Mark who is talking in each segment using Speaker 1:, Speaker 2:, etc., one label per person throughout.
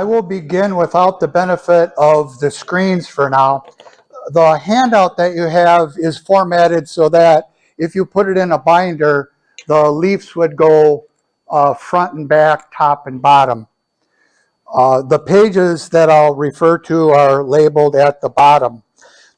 Speaker 1: will begin without the benefit of the screens for now. The handout that you have is formatted so that if you put it in a binder, the leaves would go front and back, top and bottom. The pages that I'll refer to are labeled at the bottom.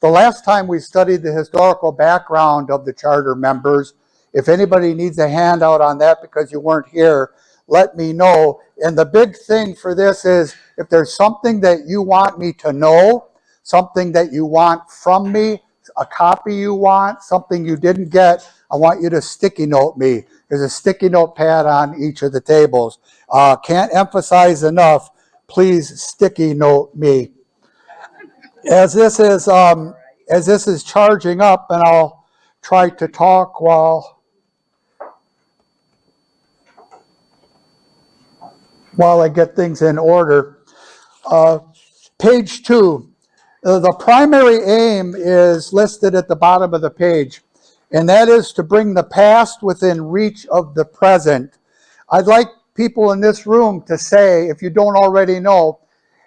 Speaker 1: The last time we studied the historical background of the charter members, if anybody needs a handout on that because you weren't here, let me know. And the big thing for this is if there's something that you want me to know, something that you want from me, a copy you want, something you didn't get, I want you to sticky note me. There's a sticky note pad on each of the tables. Can't emphasize enough, please sticky note me. As this is charging up, and I'll try to talk while I get things in order. Page 2. The primary aim is listed at the bottom of the page, and that is to bring the past within reach of the present. I'd like people in this room to say, if you don't already know,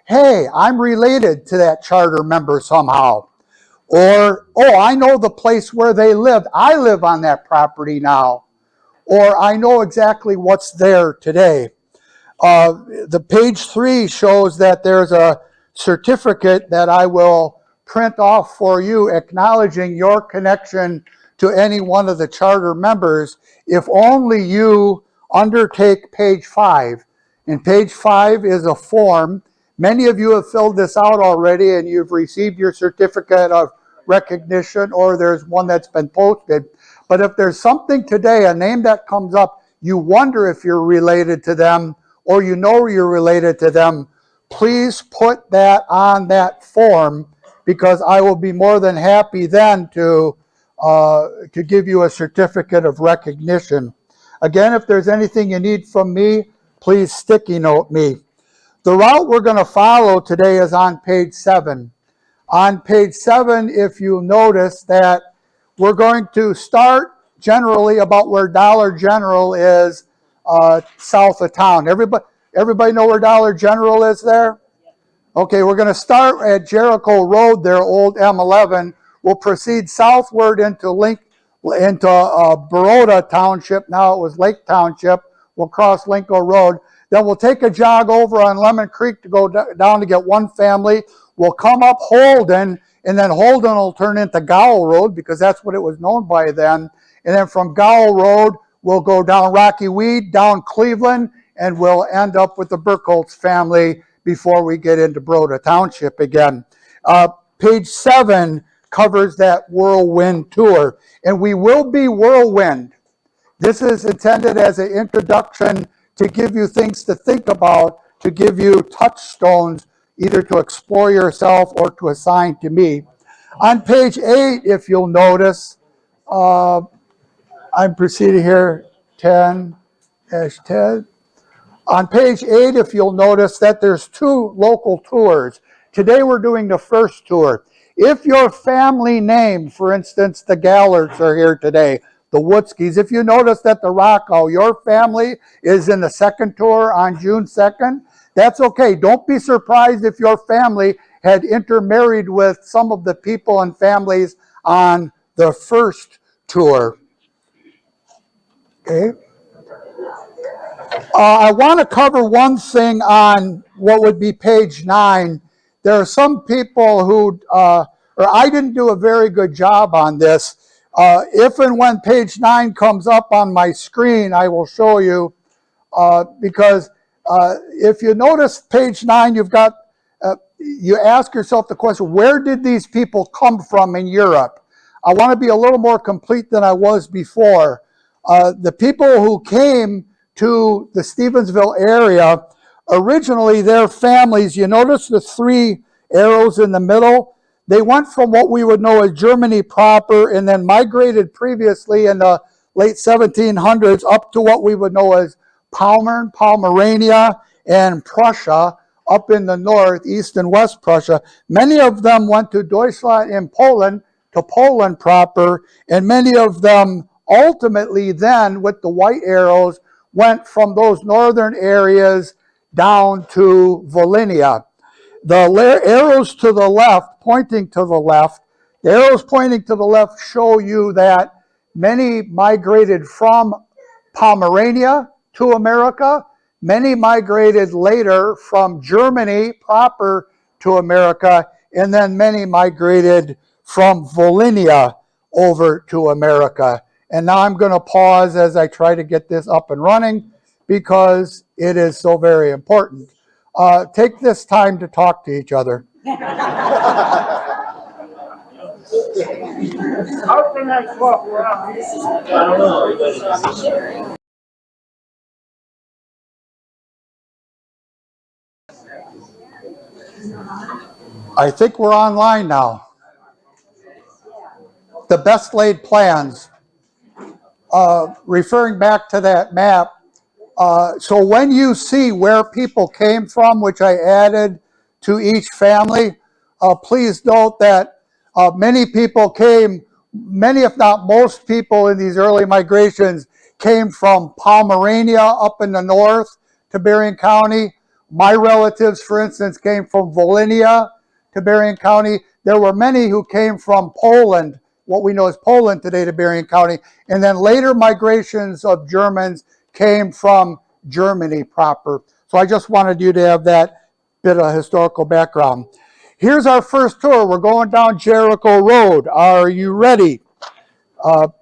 Speaker 1: hey, I'm related to that charter member somehow. Or, oh, I know the place where they lived. I live on that property now. Or I know exactly what's there today. The page 3 shows that there's a certificate that I will print off for you acknowledging your connection to any one of the charter members if only you undertake page 5. And page 5 is a form. Many of you have filled this out already and you've received your certificate of recognition, or there's one that's been posted. But if there's something today, a name that comes up, you wonder if you're related to them or you know you're related to them, please put that on that form because I will be more than happy then to give you a certificate of recognition. Again, if there's anything you need from me, please sticky note me. The route we're going to follow today is on page 7. On page 7, if you notice that we're going to start generally about where Dollar General is south of town. Everybody know where Dollar General is there? Okay, we're going to start at Jericho Road there, old M11. We'll proceed southward into Royalton Township. Now it was Lake Township. We'll cross Lincoln Road. Then we'll take a jog over on Lemon Creek to go down to get one family. We'll come up Holden, and then Holden will turn into Gowell Road because that's what it was known by then. And then from Gowell Road, we'll go down Rocky Weed, down Cleveland, and we'll end up with the Burkholz family before we get into Broda Township again. Page 7 covers that whirlwind tour, and we will be whirlwind. This is intended as an introduction to give you things to think about, to give you touchstones, either to explore yourself or to assign to me. On page 8, if you'll notice, I'm proceeding here, 10-10. On page 8, if you'll notice that there's 2 local tours. Today we're doing the first tour. If your family name, for instance, the Gallards are here today, the Woodskis, if you notice that the Rockow, your family is in the second tour on June 2nd, that's okay. Don't be surprised if your family had intermarried with some of the people and families on the first tour. Okay. I want to cover one thing on what would be page 9. There are some people who, or I didn't do a very good job on this. If and when page 9 comes up on my screen, I will show you, because if you notice page 9, you've got, you ask yourself the question, where did these people come from in Europe? I want to be a little more complete than I was before. The people who came to the Stevensville area, originally their families, you notice the 3 arrows in the middle? They went from what we would know as Germany proper and then migrated previously in the late 1700s up to what we would know as Pommern, Pomerania, and Prussia up in the north, east and west Prussia. Many of them went to Deutschland in Poland, to Poland proper, and many of them ultimately then, with the white arrows, went from those northern areas down to Volhynia. The arrows to the left, pointing to the left, the arrows pointing to the left show you that many migrated from Pomerania to America. Many migrated later from Germany proper to America, and then many migrated from Volhynia over to America. And now I'm going to pause as I try to get this up and running because it is so very important. Take this time to talk to each other. I think we're online now. The best laid plans. Referring back to that map, so when you see where people came from, which I added to each family, please note that many people came, many if not most people in these early migrations came from Pomerania up in the north to Berrien County. My relatives, for instance, came from Volhynia to Berrien County. There were many who came from Poland, what we know as Poland today, to Berrien County. And then later migrations of Germans came from Germany proper. So I just wanted you to have that bit of historical background. Here's our first tour. We're going down Jericho Road. Are you ready? Oh,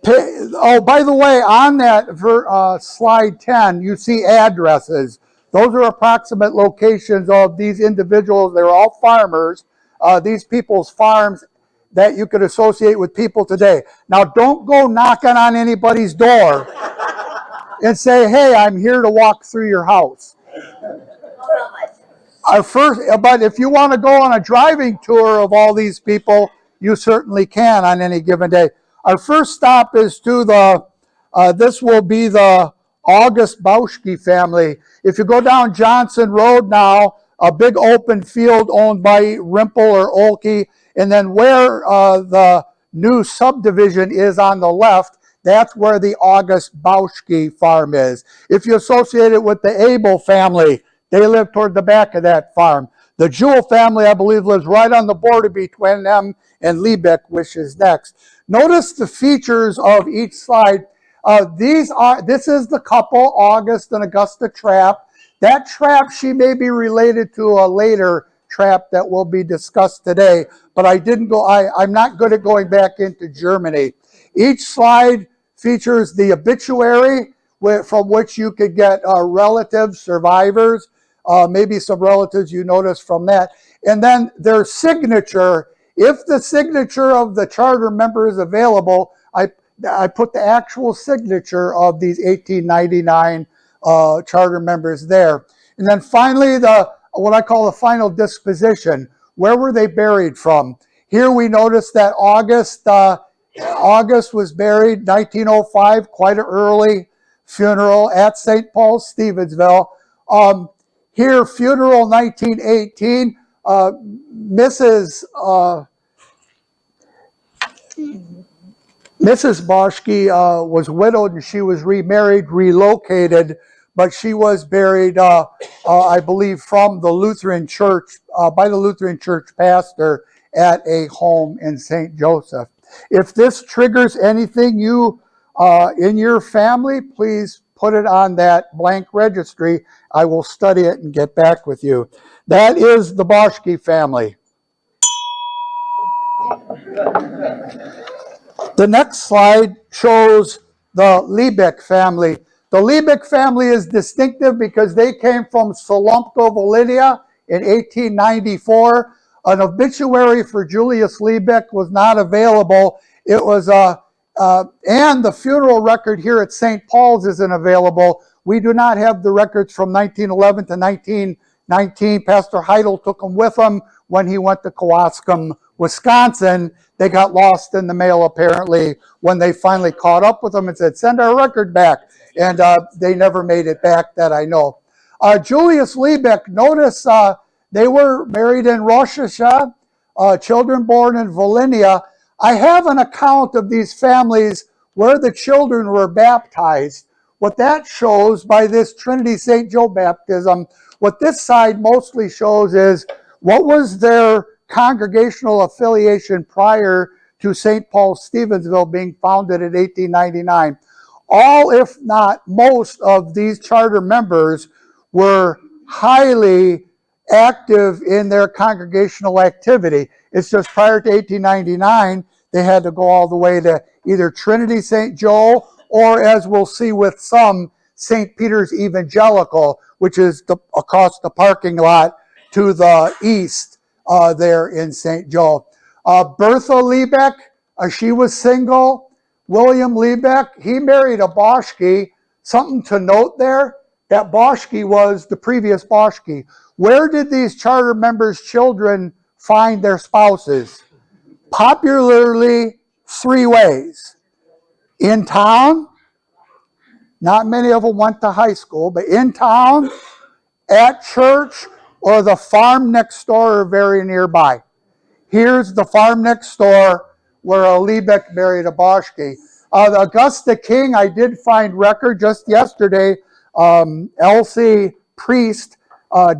Speaker 1: by the way, on that slide 10, you see addresses. Those are approximate locations of these individuals. They're all farmers. These people's farms that you could associate with people today. Now, don't go knocking on anybody's door and say, hey, I'm here to walk through your house. But if you want to go on a driving tour of all these people, you certainly can on any given day. Our first stop is to this will be the August Bauschke family. If you go down Johnson Road now, a big open field owned by Rimple or Olkey, and then where the new subdivision is on the left, that's where the August Bauschke farm is. If you associate it with the Abel family, they live toward the back of that farm. The Jewell family, I believe, lives right on the border between them and Liebeck, which is next. Notice the features of each slide. This is the couple, August and Augusta Trapp. That Trapp, she may be related to a later Trapp that will be discussed today, but I'm not good at going back into Germany. Each slide features the obituary from which you could get relatives, survivors, maybe some relatives you notice from that. And then their signature. If the signature of the charter member is available, I put the actual signature of these 1899 charter members there. And then finally, what I call the final disposition. Where were they buried from? Here we notice that August was buried 1905, quite an early funeral at St. Paul's, Stevensville. Here, funeral 1918. Mrs. Bauschke was widowed and she was remarried, relocated, but she was buried, I believe, from the Lutheran Church, by the Lutheran Church pastor at a home in St. Joseph. If this triggers anything in your family, please put it on that blank registry. I will study it and get back with you. That is the Bauschke family. The next slide shows the Liebeck family. The Liebeck family is distinctive because they came from Solumpco, Volhynia in 1894. An obituary for Julius Liebeck was not available. It was and the funeral record here at St. Paul's isn't available. We do not have the records from 1911 to 1919. Pastor Heidel took them with him when he went to Kewaskum, Wisconsin. They got lost in the mail, apparently, when they finally caught up with them and said, send our record back. And they never made it back, that I know. Julius Liebeck, notice they were married in Rosh Hashanah, children born in Volhynia. I have an account of these families where the children were baptized. what that shows by this Trinity St. Joe baptism, what this side mostly shows is what was their congregational affiliation prior to St. Paul's Stevensville being founded in 1899. All, if not most, of these charter members were highly active in their congregational activity. It's just prior to 1899, they had to go all the way to either Trinity St. Joe or, as we'll see with some, St. Peter's Evangelical, which is across the parking lot to the east there in St. Joe. Bertha Liebeck, she was single. William Liebeck, he married a Boschke. Something to note there, that Boschke was the previous Boschke. Where did these charter members' children find their spouses? Popularly, three ways. In town, not many of them went to high school, but in town, at church, or the farm next door or very nearby. Here's the farm next door where a Liebeck married a Boschke. The Augusta King, I did find record just yesterday. Elsie Priest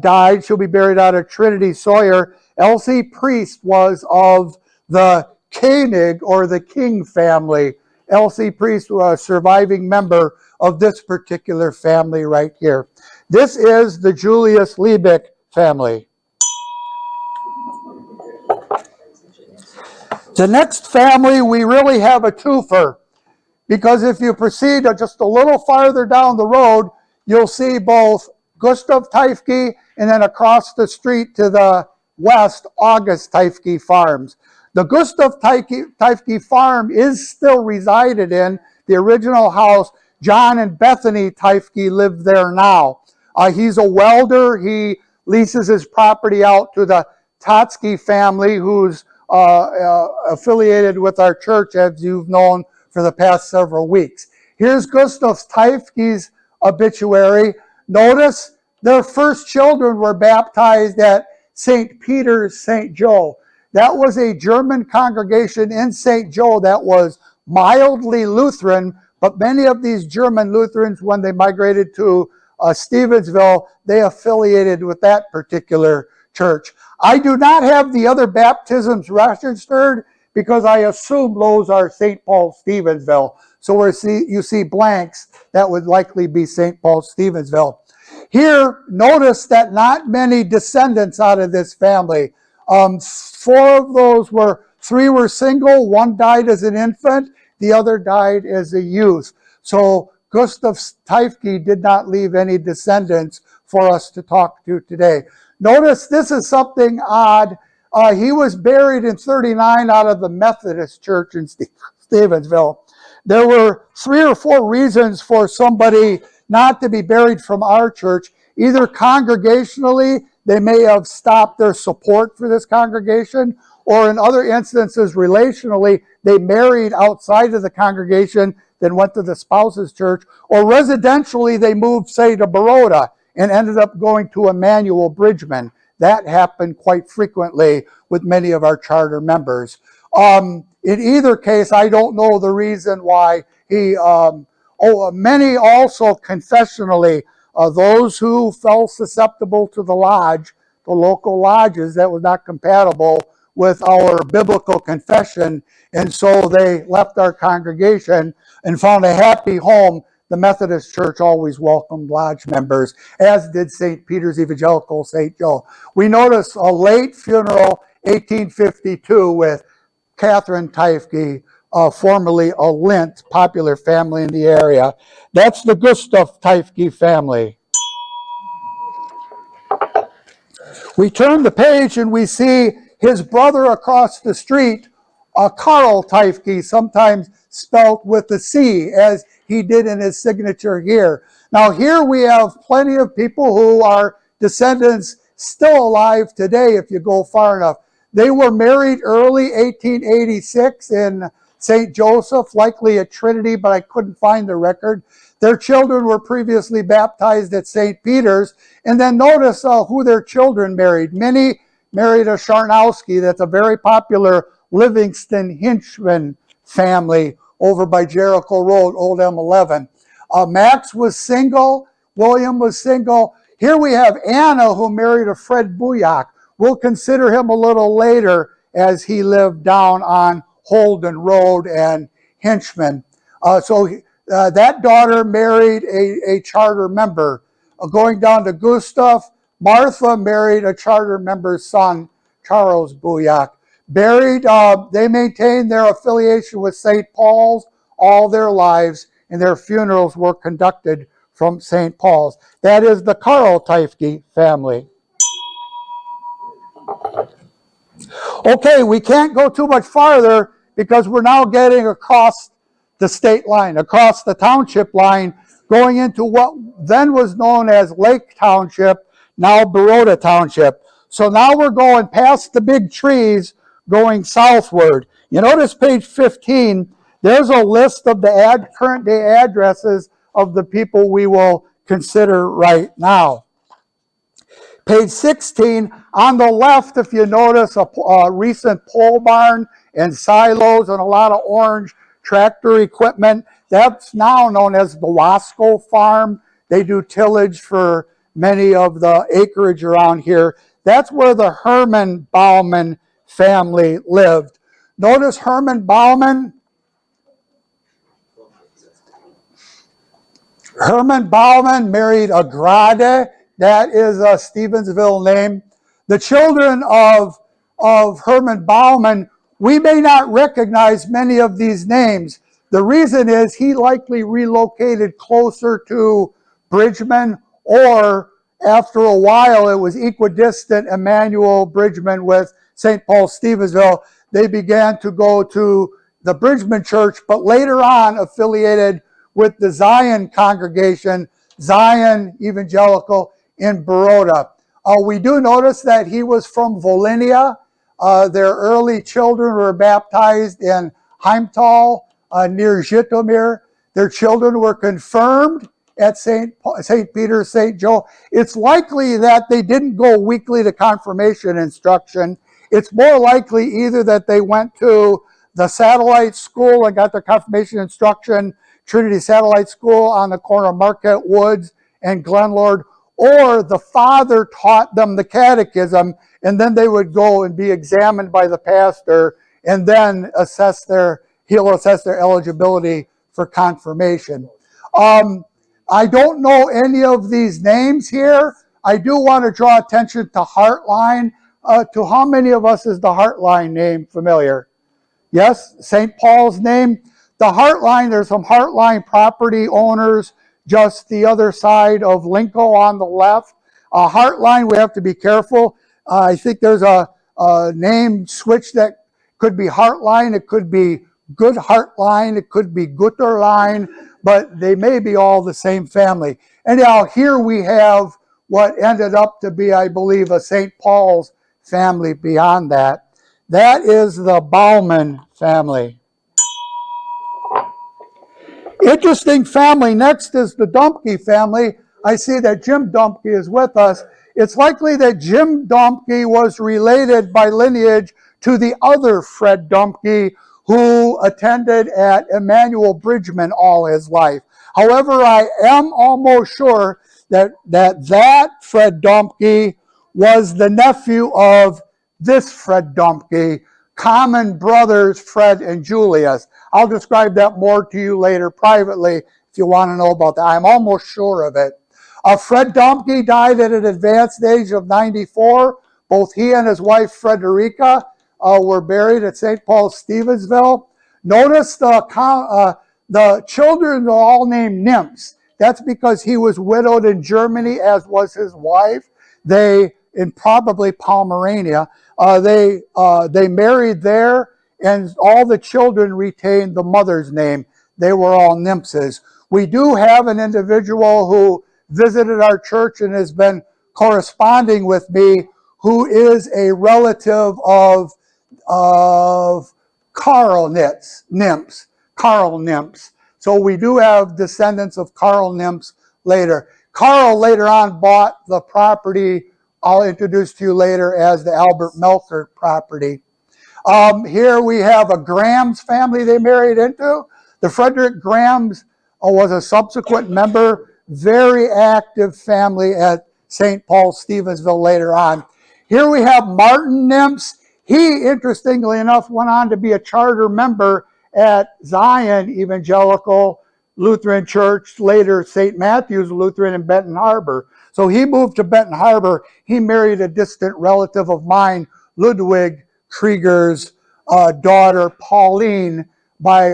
Speaker 1: died. She'll be buried out of Trinity Sawyer. Elsie Priest was of the Koenig or the King family. Elsie Priest was a surviving member of this particular family right here. This is the Julius Liebeck family. The next family, we really have a twofer, because if you proceed just a little farther down the road, you'll see both Gustav Teifke and then across the street to the west, August Teifke Farms. The Gustav Teifke Farm is still resided in. The original house, John and Bethany Teifke live there now. He's a welder. He leases his property out to the Totsky family, who's affiliated with our church, as you've known for the past several weeks. Here's Gustav Teifke's obituary. Notice their first children were baptized at St. Peter's, St. Joe. That was a German congregation in St. Joe that was mildly Lutheran, but many of these German Lutherans, when they migrated to Stevensville, they affiliated with that particular church. I do not have the other baptisms registered because I assume those are St. Paul Stevensville. So where you see blanks, that would likely be St. Paul Stevensville. Here, notice that not many descendants out of this family. Four of those three were single, one died as an infant, the other died as a youth. So Gustav Teifke did not leave any descendants for us to talk to today. Notice this is something odd. He was buried in 39 out of the Methodist Church in Stevensville. There were 3 or 4 reasons for somebody not to be buried from our church. Either congregationally, they may have stopped their support for this congregation, or in other instances, relationally, they married outside of the congregation, then went to the spouse's church, or residentially, they moved, say, to Baroda and ended up going to Emmanuel Bridgman. That happened quite frequently with many of our charter members. In either case, I don't know the reason why he, many also confessionally, those who fell susceptible to the lodge, the local lodges, that was not compatible with our biblical confession, and so they left our congregation and found a happy home. The Methodist Church always welcomed lodge members, as did St. Peter's Evangelical St. Joe. We notice a late funeral, 1852, with Catherine Teifke, formerly a Lint, popular family in the area. That's the Gustav Teifke family. We turn the page and we see his brother across the street, Karl Teifke, sometimes spelt with a C, as he did in his signature here. Now here we have plenty of people who are descendants still alive today if you go far enough. They were married early 1886 in St. Joseph, likely at Trinity, but I couldn't find the record. Their children were previously baptized at St. Peter's. And then notice who their children married. Minnie married a Sharnowski. That's a very popular Livingston Hinchman family over by Jericho Road, Old M11. Max was single. William was single. Here we have Anna, who married a Fred Buyak. We'll consider him a little later as he lived down on Holden Road and Hinchman. That daughter married a charter member. Going down to Gustav, Martha married a charter member's son, Charles Buyak. Buried, they maintained their affiliation with St. Paul's all their lives, and their funerals were conducted from St. Paul's. That is the Karl Teifke family. Okay, we can't go too much farther because we're now getting across the state line, across the township line, going into what then was known as Lake Township, now Baroda Township. So now we're going past the big trees, going southward. You notice page 15, there's a list of the current day addresses of the people we will consider right now. Page 16, on the left, if you notice, a recent pole barn and silos and a lot of orange tractor equipment. That's now known as the Wasco Farm. They do tillage for many of the acreage around here. That's where the Herman Bauman family lived. Notice Herman Bauman. Herman Bauman married Agrade. That is a Stevensville name. The children of Herman Bauman, we may not recognize many of these names. The reason is he likely relocated closer to Bridgman, or after a while it was equidistant Emmanuel Bridgman with St. Paul Stevensville. They began to go to the Bridgman Church, but later on affiliated with the Zion congregation, Zion Evangelical in Baroda. We do notice that he was from Volhynia. Their early children were baptized in Heimtal near Zhytomyr. Their children were confirmed at St. Peter, St. Joe. It's likely that they didn't go weekly to confirmation instruction. It's more likely either that they went to the satellite school and got their confirmation instruction, Trinity Satellite School on the corner of Marquette Woods and Glenlord, or the father taught them the catechism, and then they would go and be examined by the pastor, and then he'll assess their eligibility for confirmation. I don't know any of these names here. I do want to draw attention to Heartline. To how many of us is the Heartline name familiar? Yes, St. Paul's name. The Heartline, there's some Heartline property owners just the other side of Lincoln on the left. Heartline, we have to be careful. I think there's a name switch that could be Heartline, it could be Good Heartline, it could be Gutterline, but they may be all the same family. Anyhow, here we have what ended up to be, I believe, a St. Paul's family beyond that. That is the Bauman family. Interesting family. Next is the Dumpke family. I see that Jim Dumpke is with us. It's likely that Jim Dumpke was related by lineage to the other Fred Dumpke, who attended at Emmanuel Bridgman all his life. However, I am almost sure that Fred Dumpke was the nephew of this Fred Dumpke, common brothers Fred and Julius. I'll describe that more to you later privately if you want to know about that. I'm almost sure of it. Fred Dumpke died at an advanced age of 94. Both he and his wife Frederica were buried at St. Paul Stevensville. Notice the children are all named nymphs. That's because he was widowed in Germany, as was his wife. In probably Pomerania. They married there, and all the children retained the mother's name. They were all nymphs. We do have an individual who visited our church and has been corresponding with me, who is a relative of Carl nymphs. Carl nymphs. So we do have descendants of Carl nymphs later. Carl later on bought the property I'll introduce to you later as the Albert Melkert property. Here we have a Graham's family they married into. The Frederick Grahams was a subsequent member, very active family at St. Paul, Stevensville later on. Here we have Martin Nimps. He, interestingly enough, went on to be a charter member at Zion Evangelical Lutheran Church, later St. Matthew's Lutheran in Benton Harbor. So he moved to Benton Harbor. He married a distant relative of mine, Ludwig Krieger's daughter, Pauline, by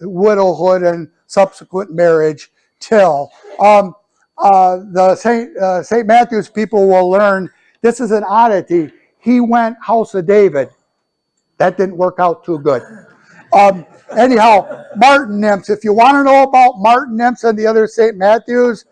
Speaker 1: widowhood and subsequent marriage, Till. The St. Matthew's people will learn, this is an oddity, he went House of David. That didn't work out too good. Anyhow, Martin Nimps. If you want to know about Martin Nimps and the other St. Matthew's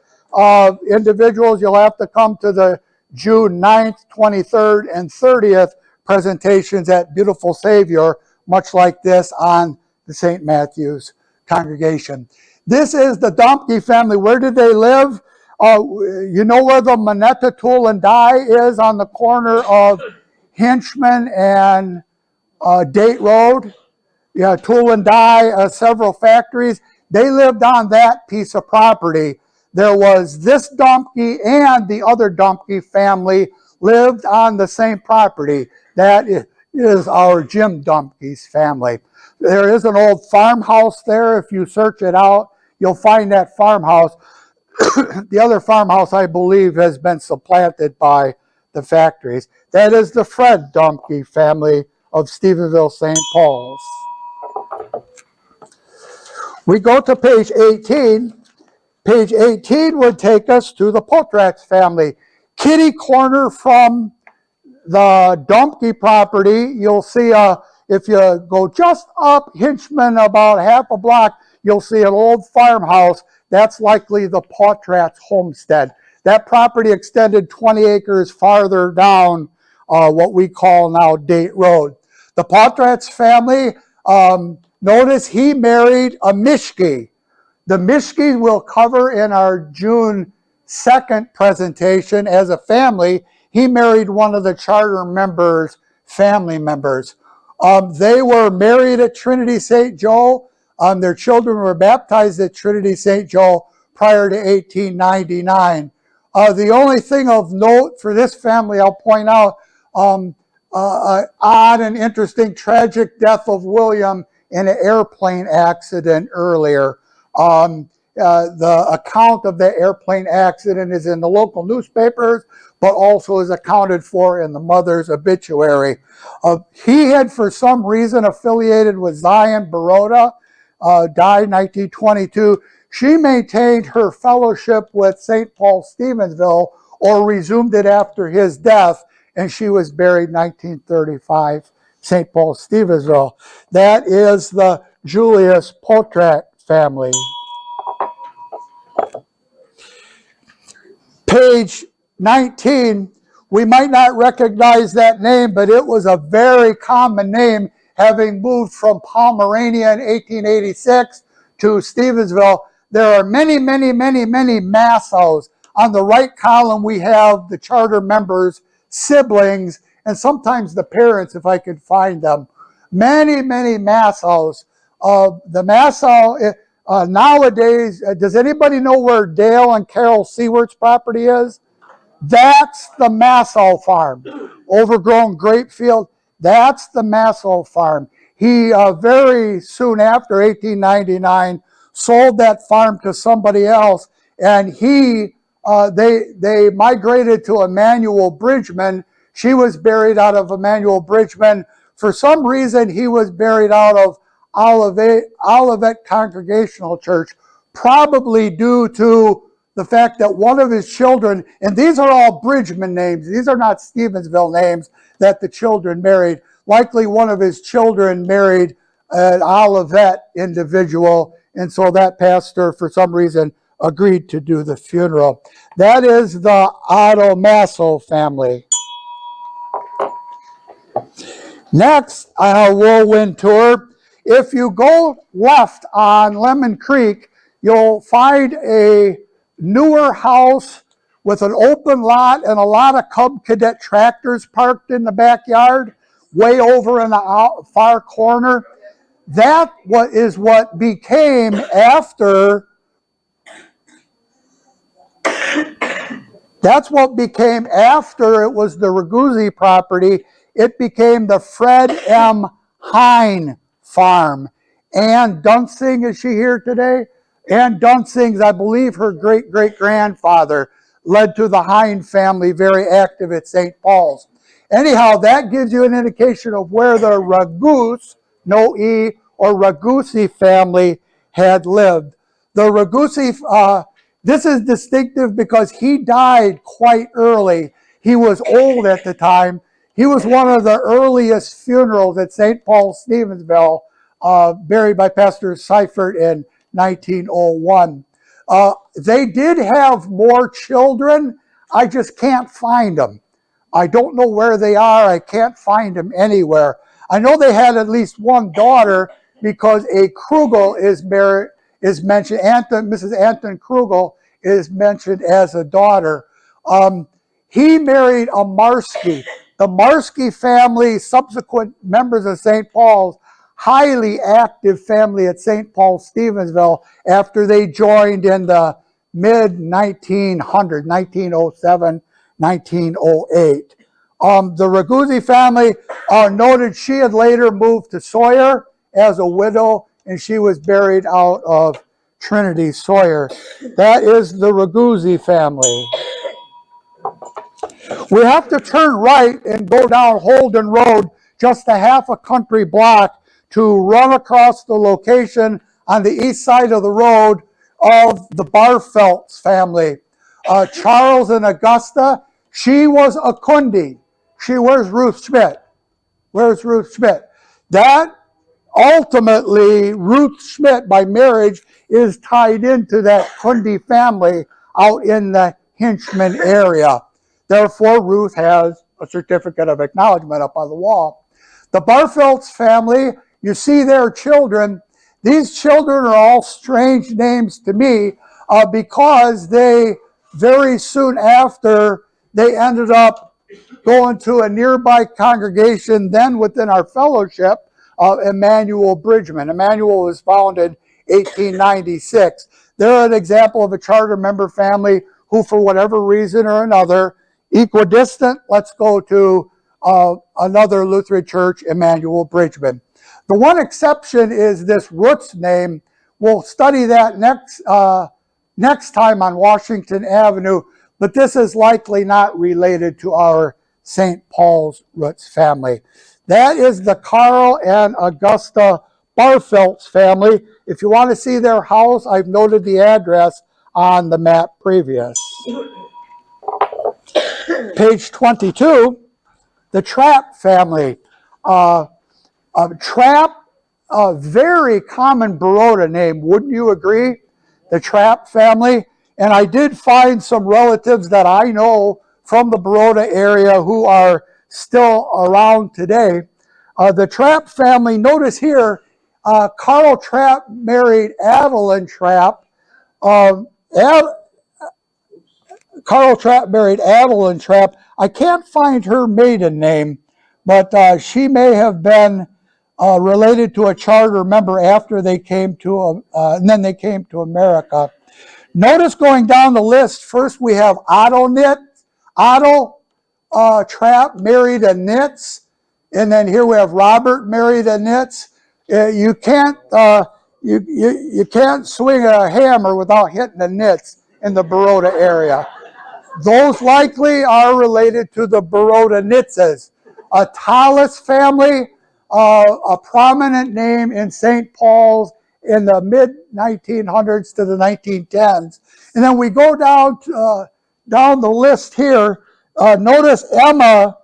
Speaker 1: individuals, you'll have to come to the June 9th, 23rd, and 30th presentations at Beautiful Savior, much like this on the St. Matthew's congregation. This is the Domke family. Where did they live? You know where the Moneta Tool and Die is, on the corner of Hinchman and Date Road? Yeah, Tool and Die, several factories. They lived on that piece of property. There was this Domke and the other Domke family lived on the same property. That is our Jim Domke's family. There is an old farmhouse there. If you search it out, you'll find that farmhouse. The other farmhouse, I believe, has been supplanted by the factories. That is the Fred Domke family of Stevensville, St. Paul's. We go to page 18. Page 18 would take us to the Potratz family. Kitty corner from the Domke property, you'll see, if you go just up Hinchman about half a block, you'll see an old farmhouse. That's likely the Potratz homestead. That property extended 20 acres farther down what we call now Date Road. The Potratz family, notice he married a Mishke. The Mishkes we'll cover in our June 2nd presentation as a family. He married one of the charter members' family members. They were married at Trinity St. Joe. Their children were baptized at Trinity St. Joe prior to 1899. The only thing of note for this family, I'll point out, odd and interesting tragic death of William in an airplane accident earlier. The account of the airplane accident is in the local newspapers, but also is accounted for in the mother's obituary. He had, for some reason, affiliated with Zion Baroda, died in 1922. She maintained her fellowship with St. Paul Stevensville, or resumed it after his death, and she was buried in 1935, St. Paul Stevensville. That is the Julius Potrat family. Page 19, we might not recognize that name, but it was a very common name, having moved from Pomerania in 1886 to Stevensville. There are many, many, many, many Massows. On the right column, we have the charter members' siblings, and sometimes the parents, if I could find them. Many, many Massows. The Massow, nowadays, does anybody know where Dale and Carol Seawart's property is? That's the Massow farm. Overgrown grape field. That's the Massow farm. He, very soon after 1899, sold that farm to somebody else, and they migrated to Emmanuel Bridgman. She was buried out of Emmanuel Bridgman. For some reason, he was buried out of Olivet Congregational Church, probably due to the fact that one of his children, and these are all Bridgman names, these are not Stevensville names that the children married. Likely one of his children married an Olivet individual, and so that pastor, for some reason, agreed to do the funeral. That is the Otto Masso family. Next, on our whirlwind tour, if you go left on Lemon Creek, you'll find a newer house with an open lot and a lot of Cub Cadet tractors parked in the backyard, way over in the far corner. That is what became, after That's what became, after it was the Raguzzi property, it became the Fred M. Hine Farm. Ann Dunsing, is she here today? Ann Dunsing's, I believe her great-great-grandfather led to the Hine family, very active at St. Paul's. Anyhow, that gives you an indication of where the Raguse, no E, or Raguzzi family had lived. The Raguzzi, this is distinctive because he died quite early. He was old at the time. He was one of the earliest funerals at St. Paul's, Stevensville, buried by Pastor Seifert in 1901. They did have more children. I just can't find them. I don't know where they are. I can't find them anywhere. I know they had at least one daughter because a Krugel is mentioned. Mrs. Anton Krugel is mentioned as a daughter. He married a Marsky. The Marsky family, subsequent members of St. Paul's, highly active family at St. Paul's, Stevensville, after they joined in the mid-1900s, 1907, 1908. The Raguzzi family noted she had later moved to Sawyer as a widow, and she was buried out of Trinity Sawyer. That is the Raguzzi family. We have to turn right and go down Holden Road just a half a country block to run across the location on the east side of the road of the Barfelds family. Charles and Augusta, she was a Kundi. Where's Ruth Schmidt? Where's Ruth Schmidt? That ultimately, Ruth Schmidt, by marriage, is tied into that Kundi family out in the Hinchman area. Therefore, Ruth has a certificate of acknowledgement up on the wall. The Barfelds family, you see their children. These children are all strange names to me because they, very soon after, they ended up going to a nearby congregation, then within our fellowship, of Emmanuel Bridgman. Emmanuel was founded 1896. They're an example of a charter member family who, for whatever reason or another, equidistant, let's go to another Lutheran church, Emmanuel Bridgman. The one exception is this Roots name. We'll study that next time on Washington Avenue, but this is likely not related to our St. Paul's Roots family. That is the Carl and Augusta Barfelds family. If you want to see their house, I've noted the address on the map previous. Page 22, the Trapp family. Trapp, a very common Baroda name, wouldn't you agree? The Trapp family. And I did find some relatives that I know from the Baroda area who are still around today. The Trapp family, notice here, Carl Trapp married Adeline Trapp. Carl Trapp married Adeline Trapp. I can't find her maiden name, but she may have been related to a charter member after they came to, and then they came to America. Notice going down the list, first we have Otto Trapp married a Nitz, and then here we have Robert married a Nitz. You can't swing a hammer without hitting a Nitz in the Baroda area. Those likely are related to the Baroda Nitzes. A Tallis family, a prominent name in St. Paul's in the mid-1900s to the 1910s. And then we go down the list here. Notice Emma,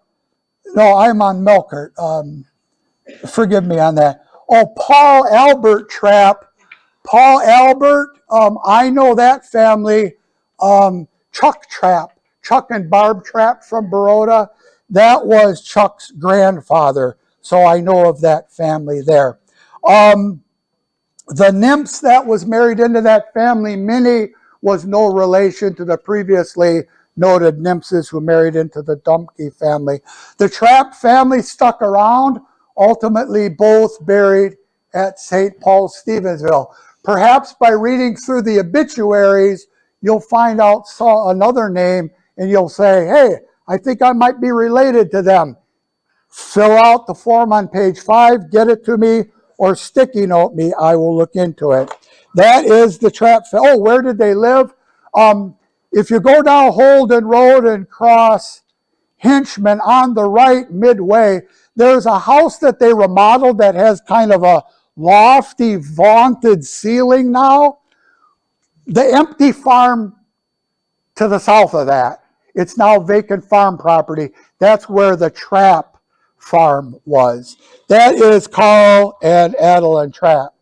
Speaker 1: no, I'm on Melkert. Forgive me on that. Oh, Paul Albert Trapp. Paul Albert, I know that family. Chuck Trapp, Chuck and Barb Trapp from Baroda. That was Chuck's grandfather, so I know of that family there. The nymphs that was married into that family, Minnie, was no relation to the previously noted nymphs who married into the Dumpke family. The Trapp family stuck around, ultimately both buried at St. Paul's, Stevensville. Perhaps by reading through the obituaries, you'll find out another name and you'll say, hey, I think I might be related to them. Fill out the form on page 5, get it to me, or sticky note me. I will look into it. That is the trap. Oh, where did they live? If you go down Holden Road and cross Hinchman on the right midway, there's a house that they remodeled that has kind of a lofty, vaulted ceiling now. The empty farm to the south of that, it's now vacant farm property. That's where the Trapp farm was. That is Carl and Adeline Trapp.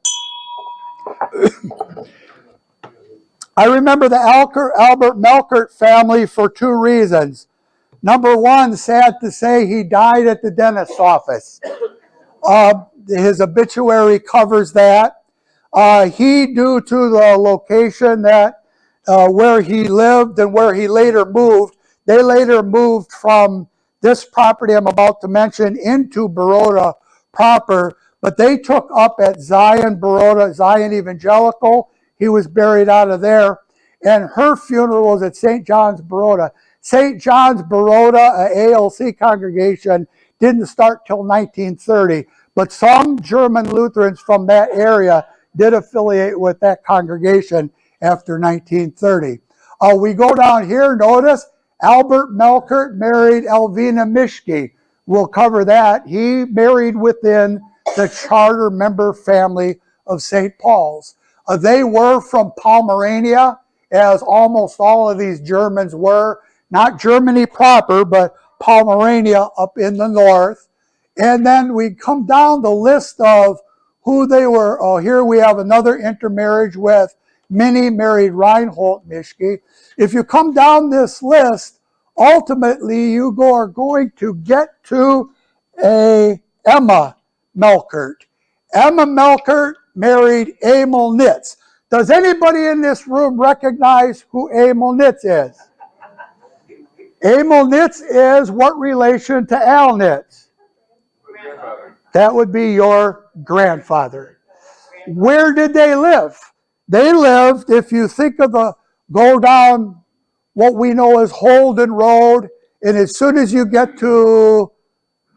Speaker 1: I remember the Albert Melkert family for 2 reasons. Number one, sad to say, he died at the dentist's office. His obituary covers that. He, due to the location that where he lived and where he later moved, they later moved from this property I'm about to mention into Baroda proper, but they took up at Zion Baroda, Zion Evangelical. He was buried out of there, and her funeral was at St. John's Baroda. St. John's Baroda, an ALC congregation, didn't start till 1930, but some German Lutherans from that area did affiliate with that congregation after 1930. We go down here, notice Albert Melkert married Elvina Mischke. We'll cover that. He married within the charter member family of St. Paul's. They were from Pomerania, as almost all of these Germans were. Not Germany proper, but Pomerania up in the north. And then we come down the list of who they were. Oh, here we have another intermarriage with Minnie married Reinhold Mischke. If you come down this list, ultimately you are going to get to a Emma Melkert. Emma Melkert married Emil Nitz. Does anybody in this room recognize who Emil Nitz is? Emil Nitz is what relation to Al Nitz? Grandfather. That would be your grandfather. Where did they live? They lived, if you think of go down what we know as Holden Road, and as soon as you get to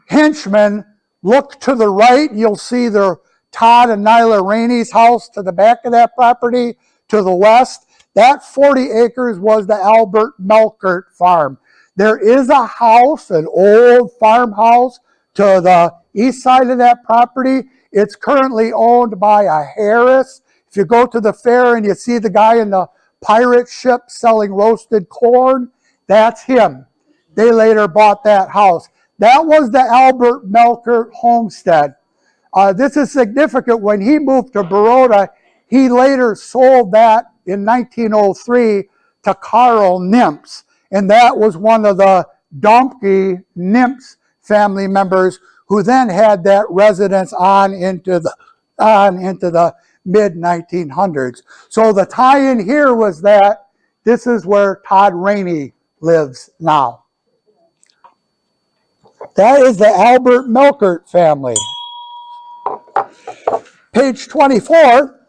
Speaker 1: Hinchman, look to the right, you'll see the Todd and Nyla Rainey's house to the back of that property. To the west, that 40 acres was the Albert Melkert farm. There is a house, an old farmhouse, to the east side of that property. It's currently owned by a Harris. If you go to the fair and you see the guy in the pirate ship selling roasted corn, that's him. They later bought that house. That was the Albert Melkert homestead. This is significant. When he moved to Baroda, he later sold that in 1903 to Carl Nimps. And that was one of the Domke Nimps family members who then had that residence on into the mid-1900s. So the tie-in here was that this is where Todd Rainey lives now. That is the Albert Melkert family. Page 24,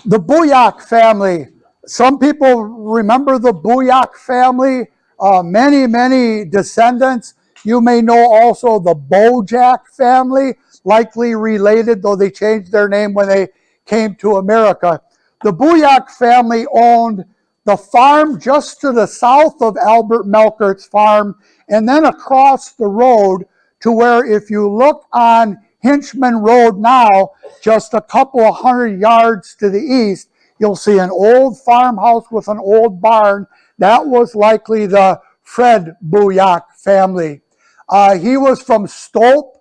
Speaker 1: the Bouillak family. Some people remember the Bouillak family, many descendants. You may know also the Bojack family, likely related, though they changed their name when they came to America. The Bouillak family owned the farm just to the south of Albert Melkert's farm, and then across the road to where, if you look on Hinchman Road now, just a couple of 100 yards to the east, you'll see an old farmhouse with an old barn. That was likely the Fred Bouillak family. He was from Stolp,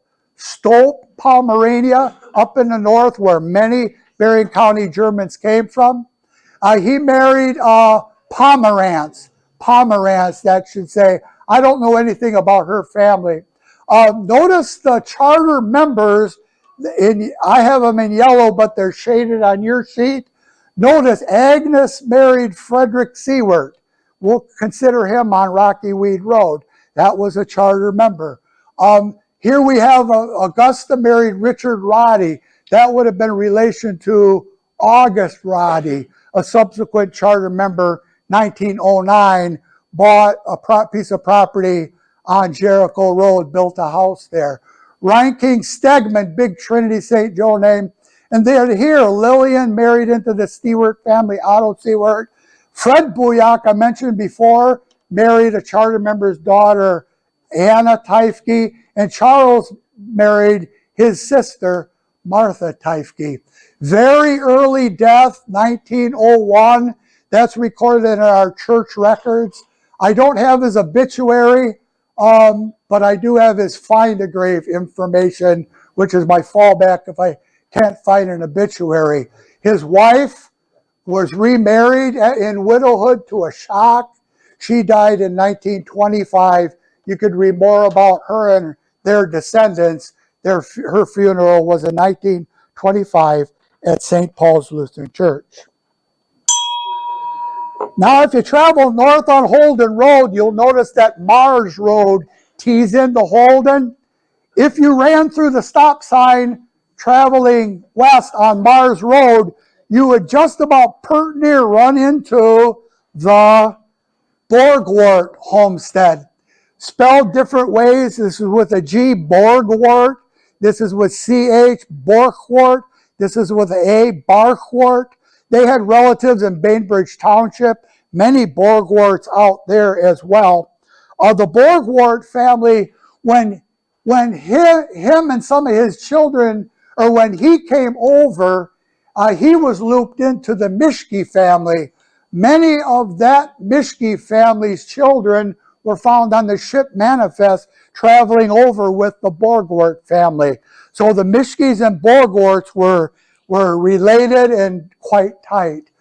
Speaker 1: Pomerania, up in the north where many Berrien County Germans came from. He married Pomerantz, that should say. I don't know anything about her family. Notice the charter members, I have them in yellow, but they're shaded on your sheet. Notice Agnes married Frederick Seward. We'll consider him on Rocky Weed Road. That was a charter member. Here we have Augusta married Richard Roddy. That would have been relation to August Roddy, a subsequent charter member 1909, bought a piece of property on Jericho Road, built a house there. Reinking Stegman, big Trinity St. Joe name. And they're here. Lillian married into the Stewart family, Otto Stewart. Fred Bouillak, I mentioned before, married a charter member's daughter, Anna Teifke. And Charles married his sister, Martha Teifke. Very early death, 1901. That's recorded in our church records. I don't have his obituary, but I do have his find a grave information, which is my fallback if I can't find an obituary. His wife was remarried in widowhood to a shock. She died in 1925. You could read more about her and their descendants. Her funeral was in 1925 at St. Paul's Lutheran Church. Now, if you travel north on Holden Road, you'll notice that Mars Road tees into Holden. If you ran through the stop sign traveling west on Mars Road, you would just about pert near run into the Borgwart homestead. Spelled different ways. This is with a G, Borgwart. This is with CH, Borgwart. This is with an A, Barchwart. They had relatives in Bainbridge Township, many Borgwarts out there as well. The Borgwart family, when him and some of his children, or when he came over, he was looped into the Mischke family. Many of that Mischke family's children were found on the ship Manifest traveling over with the Borgwart family. So the Mischkes and Borgwarts were related and quite tight.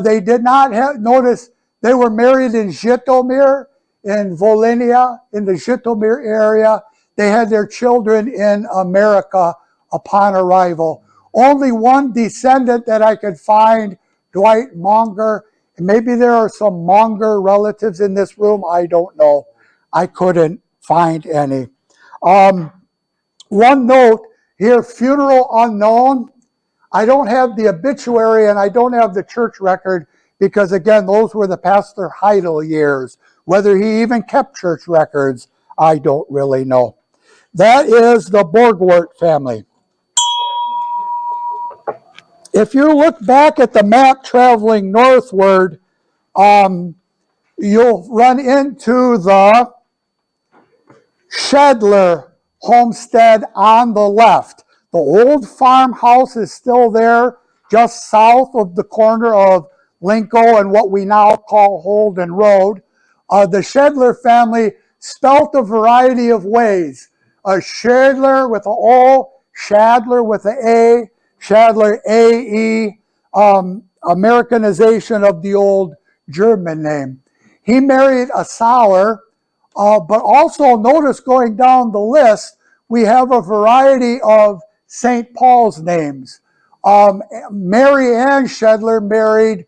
Speaker 1: They did not notice they were married in Zhytomyr, in Volhynia, in the Zhytomyr area. They had their children in America upon arrival. Only one descendant that I could find, Dwight Monger. Maybe there are some Monger relatives in this room. I don't know. I couldn't find any. One note here, funeral unknown. I don't have the obituary and I don't have the church record because, again, those were the Pastor Heidel years. Whether he even kept church records, I don't really know. That is the Borgwart family. If you look back at the map traveling northward, you'll run into the Shedler homestead on the left. The old farmhouse is still there, just south of the corner of Lincoln and what we now call Holden Road. The Shedler family spelt a variety of ways. Shadler with an O, Shadler with an A, Shadler A-E, Americanization of the old German name. He married a Sauer, but also notice going down the list, we have a variety of St. Paul's names. Mary Ann Shedler married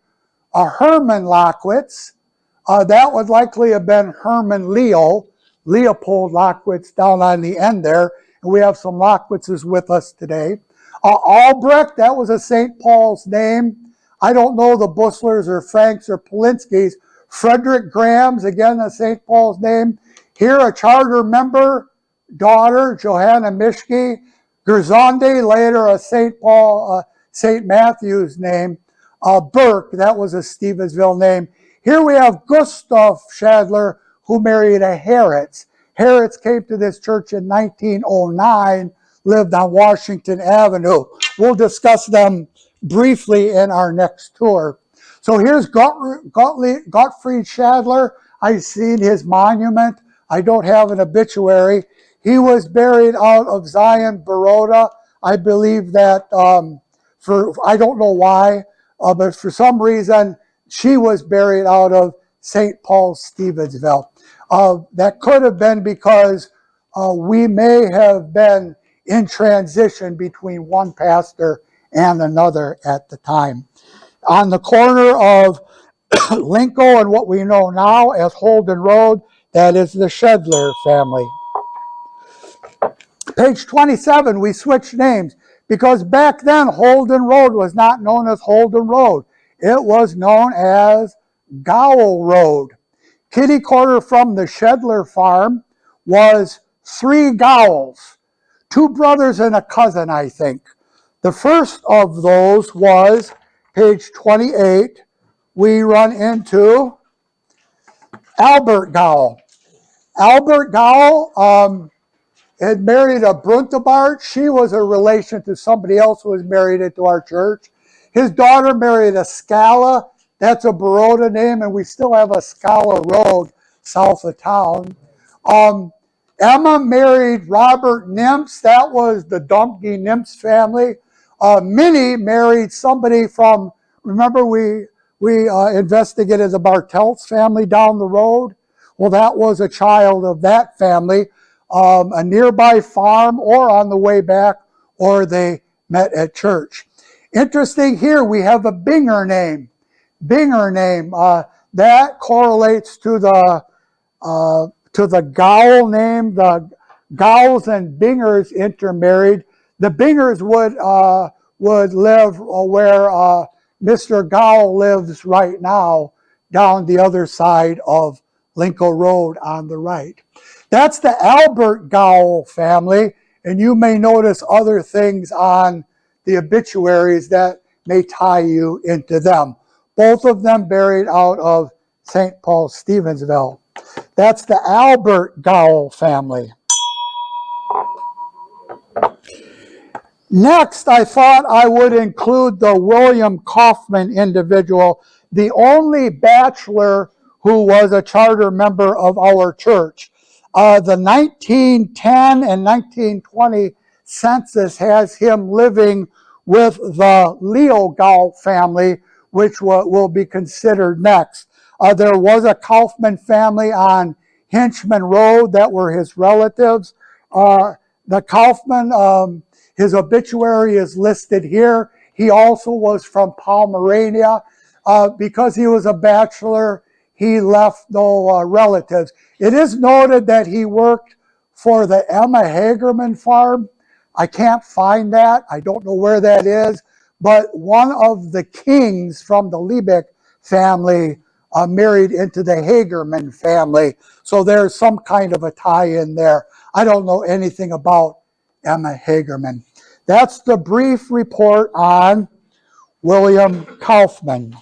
Speaker 1: Herman Lockwitz. That would likely have been Herman Leopold Lockwitz down on the end there. And we have some Lockwitzes with us today. Albrecht, that was a St. Paul's name. I don't know the Busslers or Franks or Polinskis. Frederick Graham's, again, a St. Paul's name. Here, a charter member, daughter, Johanna Mischke. Gerzonde, later a St. Matthew's name. Burke, that was a Stevensville name. Here we have Gustav Shadler, who married a Harritz. Harritz came to this church in 1909, lived on Washington Avenue. We'll discuss them briefly in our next tour. So here's Gottfried Shadler. I've seen his monument. I don't have an obituary. He was buried out of Zion, Baroda. I believe that I don't know why, but for some reason, she was buried out of St. Paul's, Stevensville. That could have been because we may have been in transition between one pastor and another at the time. On the corner of Lincoln and what we know now as Holden Road, that is the Shedler family. Page 27, we switched names because back then Holden Road was not known as Holden Road. It was known as Gowell Road. Kitty corner from the Shedler farm was 3 Gowells, 2 brothers and a cousin, I think. The first of those was page 28. We run into Albert Gowell. Albert Gowell had married a Bruntebart. She was a relation to somebody else who was married into our church. His daughter married a Scala. That's a Baroda name, and we still have a Scala Road south of town. Emma married Robert Nimps. That was the Dumpke Nimps family. Minnie married somebody from, remember we investigated the Bartels family down the road? Well, that was a child of that family, a nearby farm or on the way back, or they met at church. Interesting here, we have a Binger name. Binger name, that correlates to the Gowell name. The Gowells and Bingers intermarried. The Bingers would live where Mr. Gowell lives right now, down the other side of Lincoln Road on the right. That's the Albert Gowell family, and you may notice other things on the obituaries that may tie you into them. Both of them buried out of St. Paul, Stevensville. That's the Albert Gowell family. Next, I thought I would include the William Kaufman individual, the only bachelor who was a charter member of our church. The 1910 and 1920 census has him living with the Leo Gowell family, which will be considered next. There was a Kaufman family on Hinchman Road that were his relatives. The Kaufman, his obituary is listed here. He also was from Pomerania. Because he was a bachelor, he left no relatives. It is noted that he worked for the Emma Hagerman farm. I can't find that. I don't know where that is. But one of the kings from the Liebeck family married into the Hagerman family. So there's some kind of a tie-in there. I don't know anything about Emma Hagerman. That's the brief report on William Kaufman.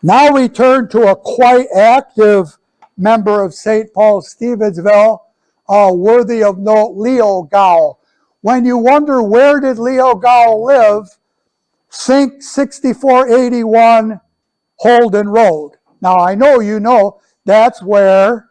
Speaker 1: Now we turn to a quite active member of St. Paul, Stevensville, worthy of note, Leo Gowell. When you wonder where did Leo Gowell live, think 6481 Holden Road. Now I know you know that's where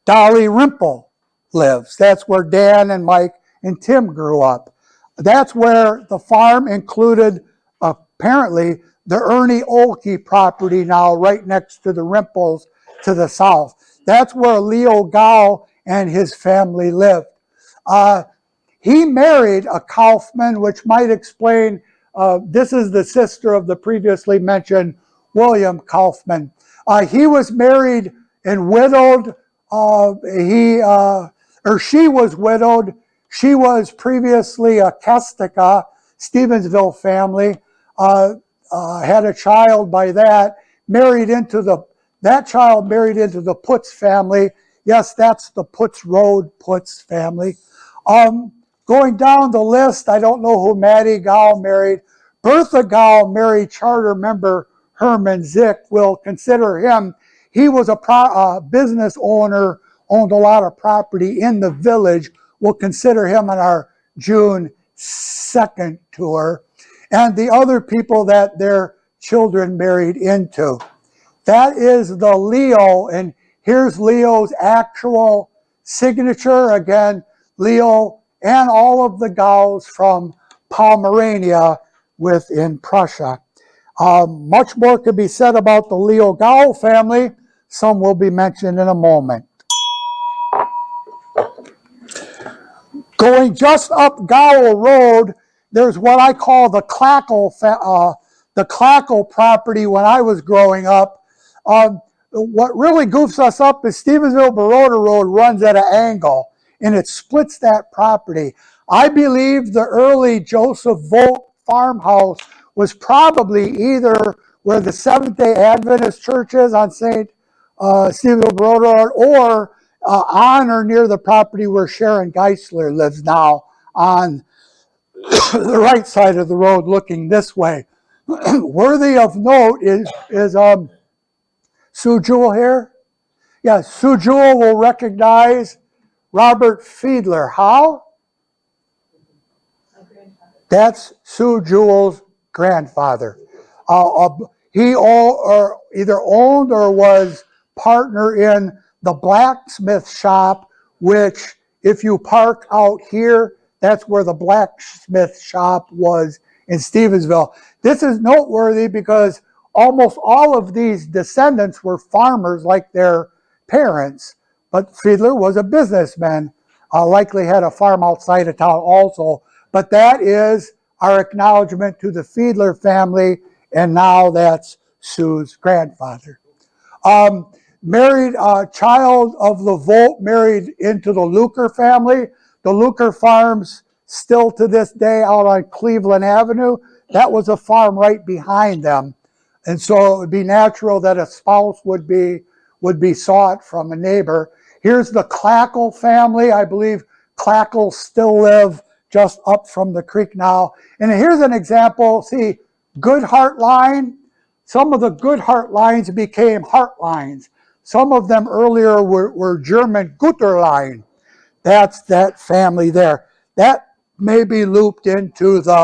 Speaker 1: Dolly Rimple lives. That's where Dan and Mike and Tim grew up. That's where the farm included, apparently, the Ernie Olkey property now right next to the Rimples to the south. That's where Leo Gowell and his family lived. He married a Kaufman, which might explain, this is the sister of the previously mentioned William Kaufman. He was married and widowed. She was widowed. She was previously a Kestica, Stevensville family. Had a child by that, that child married into the Putz family. Yes, that's the Putz Road Putz family. Going down the list, I don't know who Maddie Gowell married. Bertha Gowell married charter member Herman Zick. We'll consider him. He was a business owner, owned a lot of property in the village. We'll consider him on our June 2nd tour. And the other people that their children married into. That is the Leo, and here's Leo's actual signature. Again, Leo and all of the Gowells from Pomerania within Prussia. Much more could be said about the Leo Gowell family. Some will be mentioned in a moment. Going just up Gowell Road, there's what I call the Clackle property when I was growing up. What really goofs us up is Stevensville-Baroda Road runs at an angle, and it splits that property. I believe the early Joseph Vogt farmhouse was probably either where the Seventh-day Adventist church is on St. Stevensville Road, or on or near the property where Sharon Geisler lives now, on the right side of the road looking this way. Worthy of note is Sue Jewell here. Yeah, Sue Jewell will recognize Robert Fiedler. How? That's Sue Jewell's grandfather. He either owned or was partner in the blacksmith shop, which if you park out here, that's where the blacksmith shop was in Stevensville. This is noteworthy because almost all of these descendants were farmers like their parents, but Fiedler was a businessman, likely had a farm outside of town also. But that is our acknowledgement to the Fiedler family, and now that's Sue's grandfather. Married child of the Volt, married into the Luker family. The Luker farms still to this day out on Cleveland Avenue. That was a farm right behind them. And so it would be natural that a spouse would be sought from a neighbor. Here's the Clackle family. I believe Clackle still live just up from the creek now. And here's an example. See, Goodhart line. Some of the Goodhart lines became Hart lines. Some of them earlier were German Güterline. That's that family there. That may be looped into the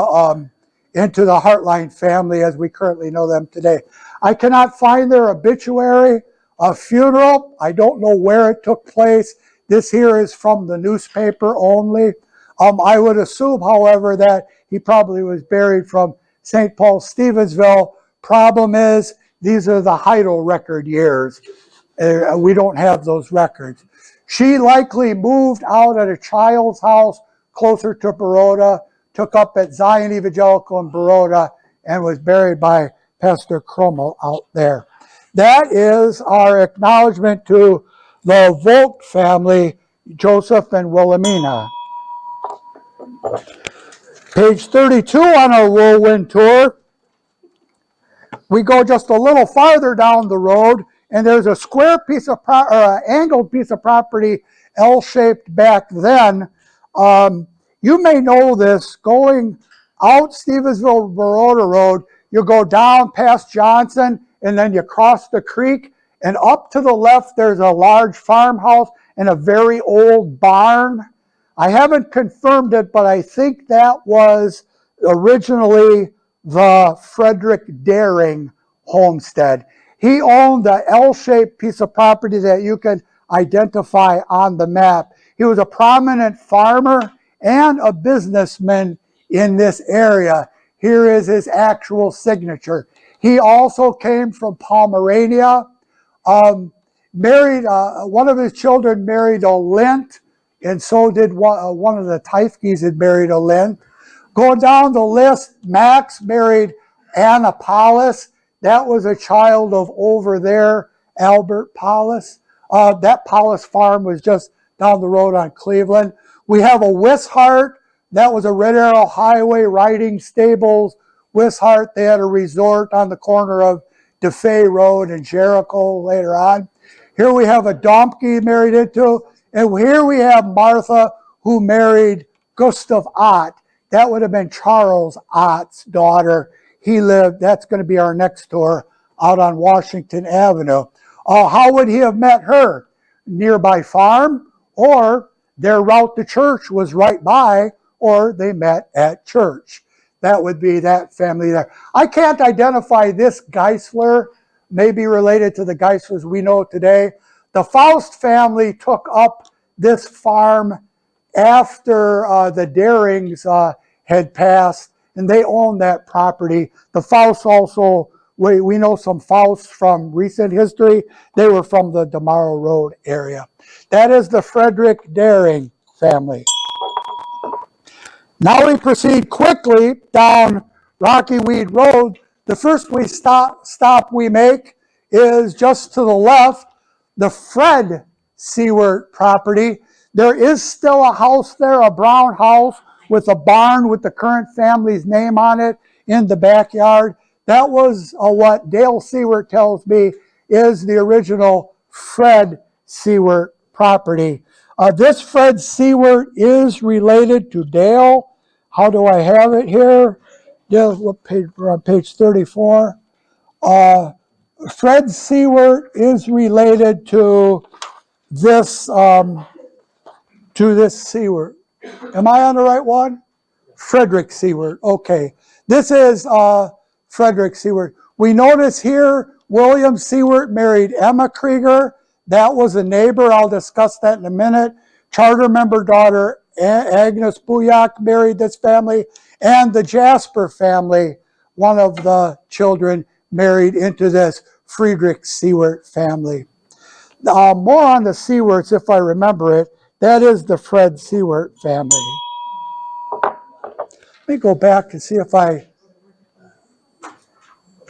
Speaker 1: Hartline family as we currently know them today. I cannot find their obituary, a funeral. I don't know where it took place. This here is from the newspaper only. I would assume, however, that he probably was buried from St. Paul, Stevensville. Problem is, these are the Heidel record years. We don't have those records. She likely moved out at a child's house closer to Baroda, took up at Zion Evangelical in Baroda, and was buried by Pastor Crummel out there. That is our acknowledgement to the Volt family, Joseph and Wilhelmina. Page 32 on our whirlwind tour. We go just a little farther down the road, and there's a square piece of or an angled piece of property, L-shaped back then. You may know this. Going out Stevensville Baroda Road, you go down past Johnson, and then you cross the creek, and up to the left there's a large farmhouse and a very old barn. I haven't confirmed it, but I think that was originally the Frederick Daring homestead. He owned an L-shaped piece of property that you can identify on the map. He was a prominent farmer and a businessman in this area. Here is his actual signature. He also came from Pomerania. Married, one of his children married a Lint, and so did one of the Teifkes had married a Lint. Going down the list, Max married Anna Paulus. That was a child of over there, Albert Paulus. That Paulus farm was just down the road on Cleveland. We have a Wishart. That was a Red Arrow Highway riding stables. Wishart, they had a resort on the corner of DeFay Road and Jericho later on. Here we have a Domke married into, and here we have Martha, who married Gustav Ott. That would have been Charles Ott's daughter. He lived, that's going to be our next tour, out on Washington Avenue. How would he have met her? Nearby farm, or their route to church was right by, or they met at church. That would be that family there. I can't identify this Geisler, maybe related to the Geislers we know today. The Faust family took up this farm after the Darings had passed, and they owned that property. The Fausts also, we know some Fausts from recent history. They were from the Demaro Road area. That is the Frederick Daring family. Now we proceed quickly down Rocky Weed Road. The first stop we make is just to the left, the Fred Seward property. There is still a house there, a brown house with a barn with the current family's name on it in the backyard. That was what Dale Seward tells me is the original Fred Seward property. This Fred Seward is related to Dale. How do I have it here? Dale, what page? We're on page 34. Fred Seward is related to this Seward. Am I on the right one? Frederick Seward. Okay. This is Frederick Seward. We notice here William Seward married Emma Krieger. That was a neighbor. I'll discuss that in a minute. Charter member daughter Agnes Buyak married this family. And the Jasper family, one of the children, married into this Friedrich Seward family. More on the Sewards, if I remember it. That is the Fred Seward family. Let me go back and see if I...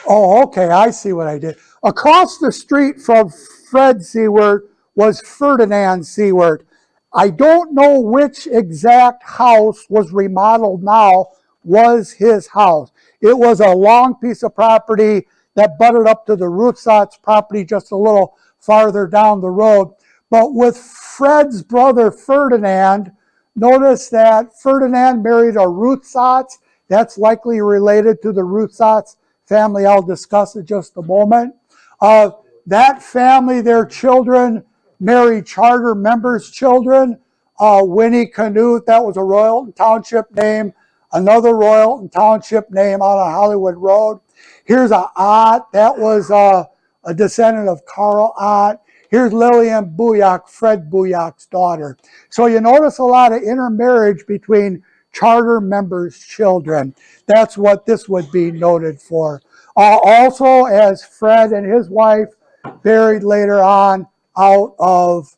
Speaker 1: Oh, okay, I see what I did. Across the street from Fred Seward was Ferdinand Seward. I don't know which exact house was remodeled now was his house. It was a long piece of property that butted up to the Ruthsatz property just a little farther down the road. But with Fred's brother Ferdinand, notice that Ferdinand married a Ruthsatz. That's likely related to the Ruthsatz family I'll discuss in just a moment. That family, their children, married charter members' children. Winnie Canute, that was a Royalton Township name. Another Royalton Township name out on Hollywood Road. Here's a Ott, that was a descendant of Carl Ott. Here's Lillian Buyak, Fred Buyak's daughter. So you notice a lot of intermarriage between charter members' children. That's what this would be noted for. Also, as Fred and his wife buried later on out of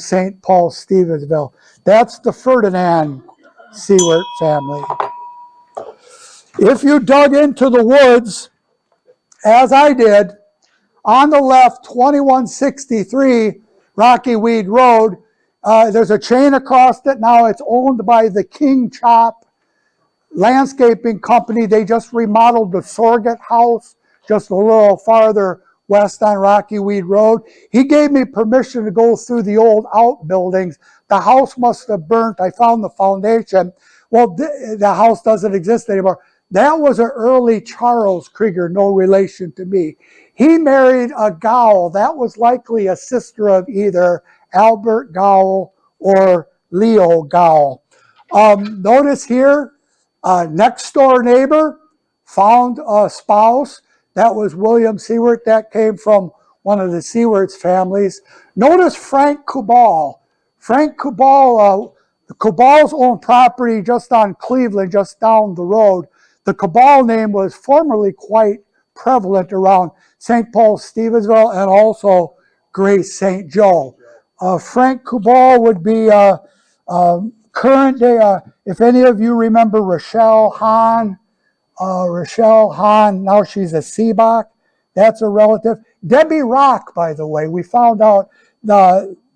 Speaker 1: St. Paul, Stevensville. That's the Ferdinand Seward family. If you dug into the woods, as I did, on the left, 2163 Rocky Weed Road, there's a chain across it. Now it's owned by the King Chop Landscaping Company. They just remodeled the Sorgat House just a little farther west on Rocky Weed Road. He gave me permission to go through the old outbuildings. The house must have burnt. I found the foundation. Well, the house doesn't exist anymore. That was an early Charles Krieger, no relation to me. He married a Gowell. That was likely a sister of either Albert Gowell or Leo Gowell. Notice here, next door neighbor found a spouse. That was William Seward. That came from one of the Sewards families. Notice Frank Kubal. Frank Kubal, Kubal's own property just on Cleveland, just down the road. The Kubal name was formerly quite prevalent around St. Paul, Stevensville, and also Grace St. Joe. Frank Kubal would be current day, if any of you remember Rochelle Hahn, now she's a Seabach. That's a relative. Debbie Rock, by the way, we found out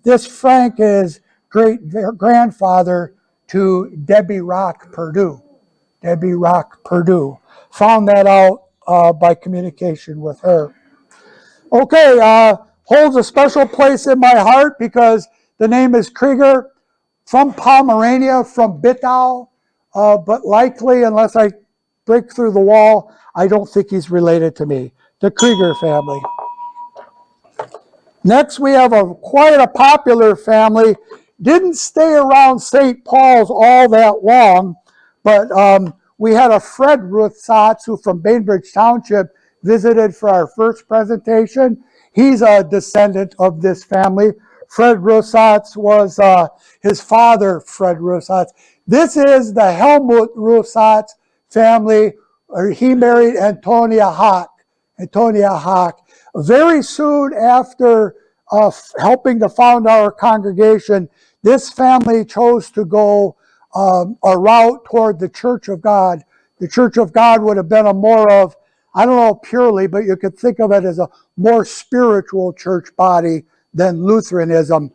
Speaker 1: this Frank is great-grandfather to Debbie Rock Purdue. Debbie Rock Purdue. Found that out by communication with her. Okay, holds a special place in my heart because the name is Krieger, from Pomerania, from Bittau, but likely, unless I break through the wall, I don't think he's related to me. The Krieger family. Next, we have quite a popular family. Didn't stay around St. Paul's all that long, but we had a Fred Ruthsatz, who from Bainbridge Township visited for our first presentation. He's a descendant of this family. Fred Ruthsatz was his father, Fred Ruthsatz. This is the Helmut Ruthsatz family. He married Antonia Hack. Antonia Hack. Very soon after helping to found our congregation, this family chose to go a route toward the Church of God. The Church of God would have been a more of, I don't know purely, but you could think of it as a more spiritual church body than Lutheranism.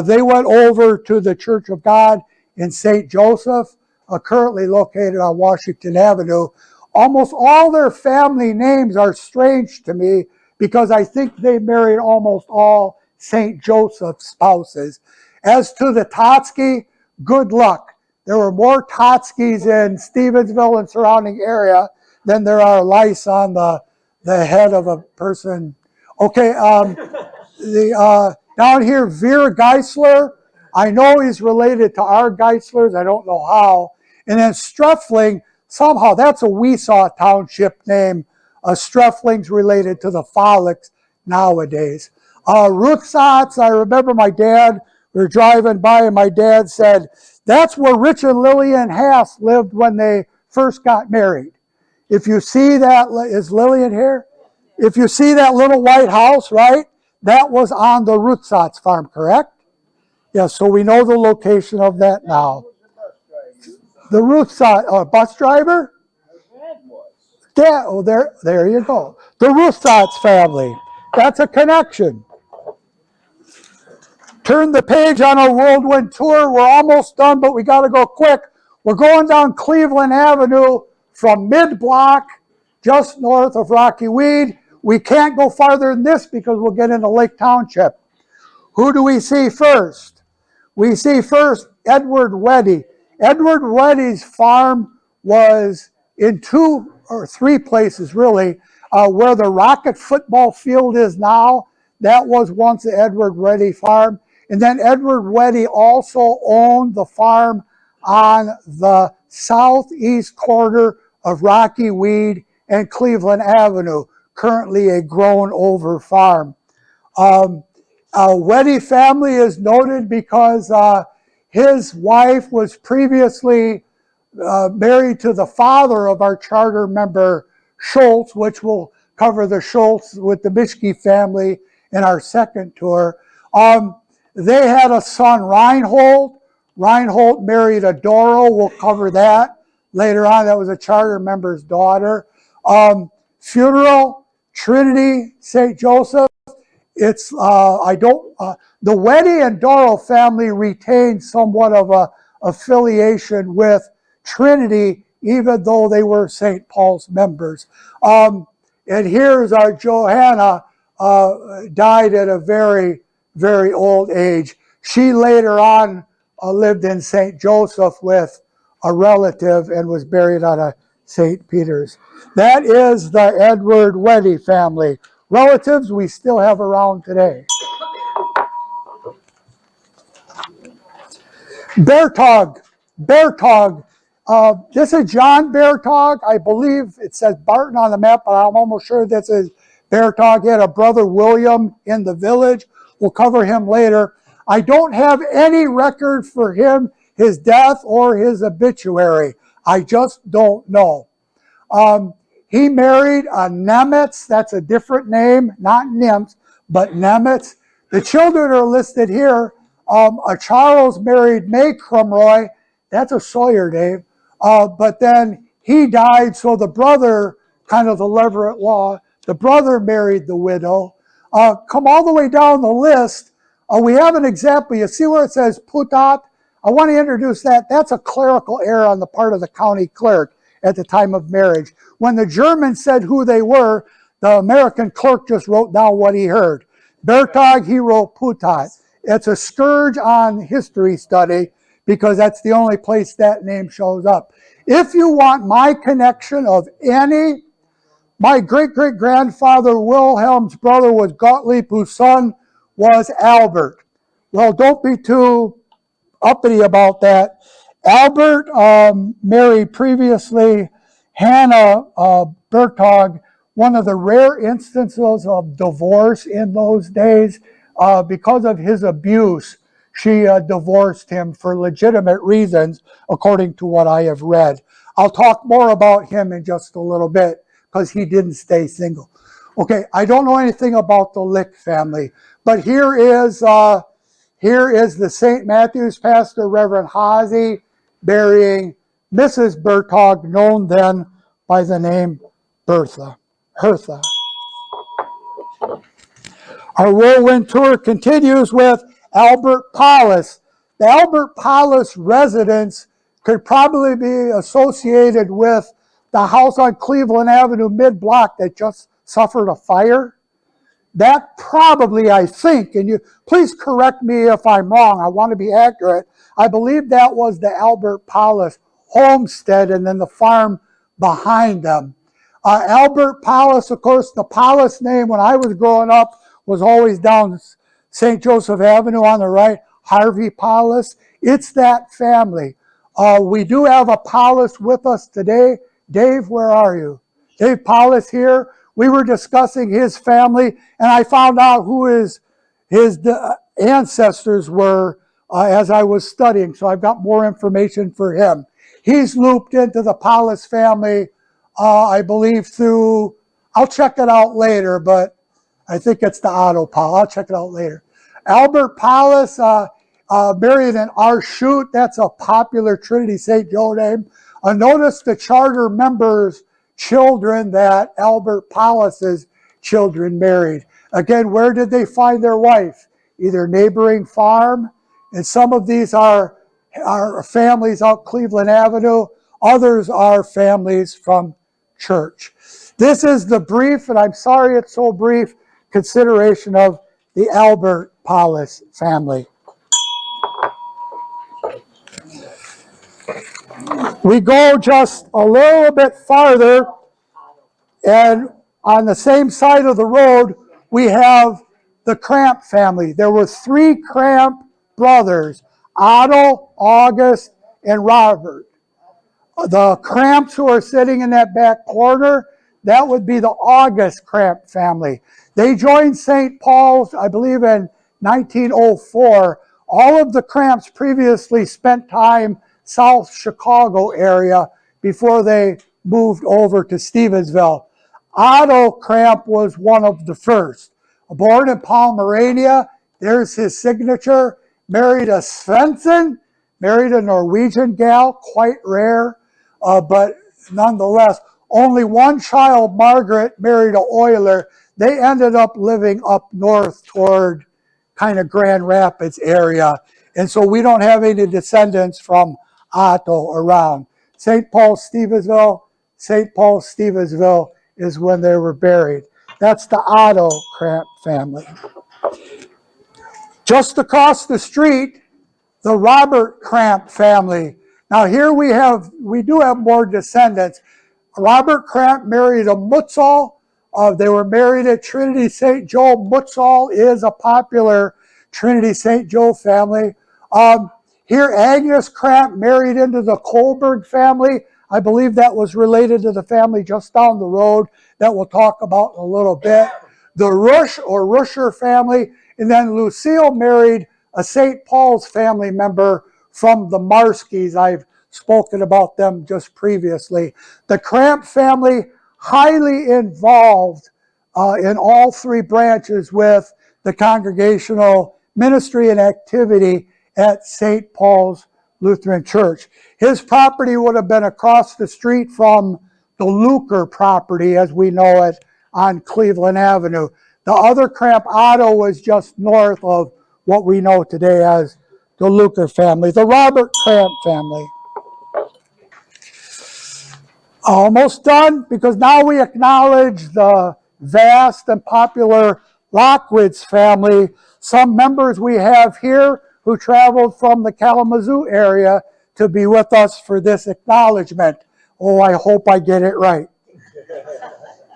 Speaker 1: They went over to the Church of God in St. Joseph, currently located on Washington Avenue. almost all their family names are strange to me because I think they married almost all St. Joseph spouses. As to the Totsky, good luck. There were more Totskys in Stevensville and surrounding area than there are lice on the head of a person. Okay, down here, Veer Geisler. I know he's related to our Geislers. I don't know how. And then Streffling, somehow that's a Weesaw Township name. Streffling's related to the Follicks nowadays. Ruthsatz, I remember my dad, we were driving by and my dad said, that's where Rich and Lillian Haas lived when they first got married. If you see that, is Lillian here? If you see that little white house, right? That was on the Ruthsatz farm, correct? Yeah, so we know the location of that now. The Ruthsatz, bus driver? Yeah, oh, there you go. The Ruthsatz family. That's a connection. Turn the page on our whirlwind tour. We're almost done, but we got to go quick. We're going down Cleveland Avenue from mid-block, just north of Rocky Weed. We can't go farther than this because we'll get into Lake Township. Who do we see first? We see first Edward Weddy. Edward Weddy's farm was in 2 or 3 places, really, where the Rocket football field is now. That was once the Edward Weddy farm. And then Edward Weddy also owned the farm on the southeast corner of Rocky Weed and Cleveland Avenue, currently a grown-over farm. Weddy family is noted because his wife was previously married to the father of our charter member Schultz, which will cover the Schultz with the Mischke family in our second tour. They had a son, Reinhold. Reinhold married a Doro. We'll cover that later on. That was a charter member's daughter. Funeral, Trinity, St. Joseph. It's, the Weddy and Doro family retained somewhat of a affiliation with Trinity, even though they were St. Paul's members. And here's our Johanna, died at a very, very old age. She later on lived in St. Joseph with a relative and was buried out of St. Peter's. That is the Edward Weddy family. Relatives we still have around today. Bertog. This is John Bertog. I believe it says Barton on the map, but I'm almost sure this is Bertog. He had a brother, William, in the village. We'll cover him later. I don't have any record for him, his death, or his obituary. I just don't know. He married a Nemitz. That's a different name, not Nims, but Nemitz. The children are listed here. Charles married May Crumroy. That's a Sawyer, Dave. But then he died, so the brother, kind of the Leverett law, the brother married the widow. Come all the way down the list. We have an example. You see where it says Putat? I want to introduce that. That's a clerical error on the part of the county clerk at the time of marriage. When the Germans said who they were, the American clerk just wrote down what he heard. Bertog, he wrote Putat. It's a scourge on history study because that's the only place that name shows up. If you want my connection of any, my great-great-grandfather Wilhelm's brother was Gottlieb, whose son was Albert. Well, don't be too uppity about that. Albert married previously Hannah Bertog, one of the rare instances of divorce in those days. Because of his abuse, she divorced him for legitimate reasons, according to what I have read. I'll talk more about him in just a little bit because he didn't stay single. Okay, I don't know anything about the Lick family, but here is the St. Matthew's pastor, Reverend Hazy, burying Mrs. Bertog, known then by the name Hertha. Our whirlwind tour continues with Albert Paulus. The Albert Paulus residence could probably be associated with the house on Cleveland Avenue mid-block that just suffered a fire? That probably, I think, and you please correct me if I'm wrong, I want to be accurate, I believe that was the Albert Paulus homestead and then the farm behind them. Albert Paulus, of course, the Paulus name when I was growing up was always down St. Joseph Avenue on the right, Harvey Paulus. It's that family. We do have a Paulus with us today. Dave, where are you? Dave Paulus here. We were discussing his family, and I found out who his ancestors were as I was studying, so I've got more information for him. He's looped into the Paulus family, I believe through, I'll check it out later, but I think it's the Otto Paul. I'll check it out later. Albert Paulus married an Arshut. That's a popular Trinity St. Joe name. Notice the charter members' children that Albert Paulus's children married. Again, where did they find their wife? Either neighboring farm, and some of these are families out Cleveland Avenue. Others are families from church. This is the brief, and I'm sorry it's so brief, consideration of the Albert Paulus family. We go just a little bit farther, and on the same side of the road, we have the Cramp family. There were 3 Cramp brothers, Otto, August, and Robert. The Cramps who are sitting in that back corner, that would be the August Cramp family. They joined St. Paul's, I believe, in 1904. All of the Cramps previously spent time South Chicago area before they moved over to Stevensville. Otto Cramp was one of the first. Born in Pomerania, there's his signature. Married a Svensson, married a Norwegian gal, quite rare, but nonetheless, only one child, Margaret, married an Euler. They ended up living up north toward kind of Grand Rapids area. And so we don't have any descendants from Otto around. St. Paul, Stevensville is when they were buried. That's the Otto Cramp family. Just across the street, the Robert Cramp family. Now here we do have more descendants. Robert Cramp married a Mutzall. They were married at Trinity St. Joe. Mutzall is a popular Trinity St. Joe family. Here, Agnes Cramp married into the Kohlberg family. I believe that was related to the family just down the road that we'll talk about in a little bit. The Rush or Rusher family, and then Lucille married a St. Paul's family member from the Marskys. I've spoken about them just previously. The Cramp family, highly involved in all 3 branches with the congregational ministry and activity at St. Paul's Lutheran Church. His property would have been across the street from the Luker property, as we know it, on Cleveland Avenue. The other Cramp, Otto, was just north of what we know today as the Luker family. The Robert Cramp family. Almost done, because now we acknowledge the vast and popular Lockwitz family. Some members we have here who traveled from the Kalamazoo area to be with us for this acknowledgement. Oh, I hope I get it right.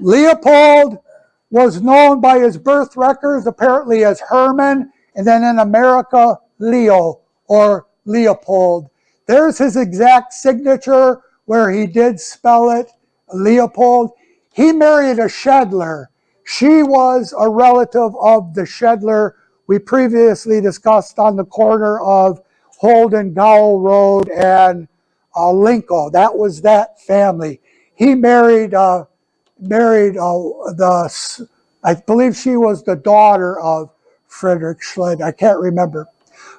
Speaker 1: Leopold was known by his birth records apparently as Herman, and then in America, Leo or Leopold. There's his exact signature where he did spell it, Leopold. He married a Shedler. She was a relative of the Shedler we previously discussed on the corner of Holden Gowell Road and Lincoln. That was that family. He married I believe she was the daughter of Frederick Schled. I can't remember.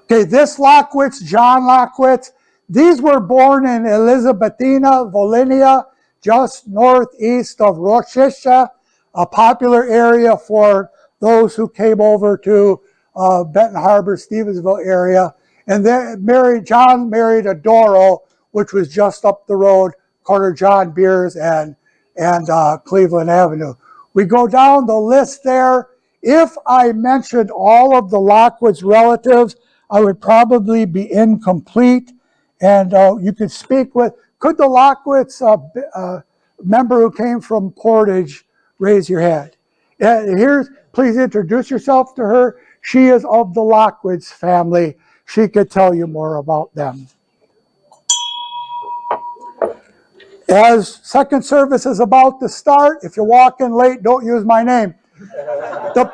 Speaker 1: Okay, this Lockwitz, John Lockwitz, these were born in Elizabethina, Volhynia, just northeast of Rochester, a popular area for those who came over to Benton Harbor, Stevensville area. And then John married a Doro, which was just up the road corner John Beers and Cleveland Avenue. We go down the list there. If I mentioned all of the Lockwood's relatives, I would probably be incomplete. And you could speak with, could the Lockwood's member who came from Portage raise your hand? Please introduce yourself to her. She is of the Lockwood's family. She could tell you more about them. As second service is about to start, if you walk in late, don't use my name. The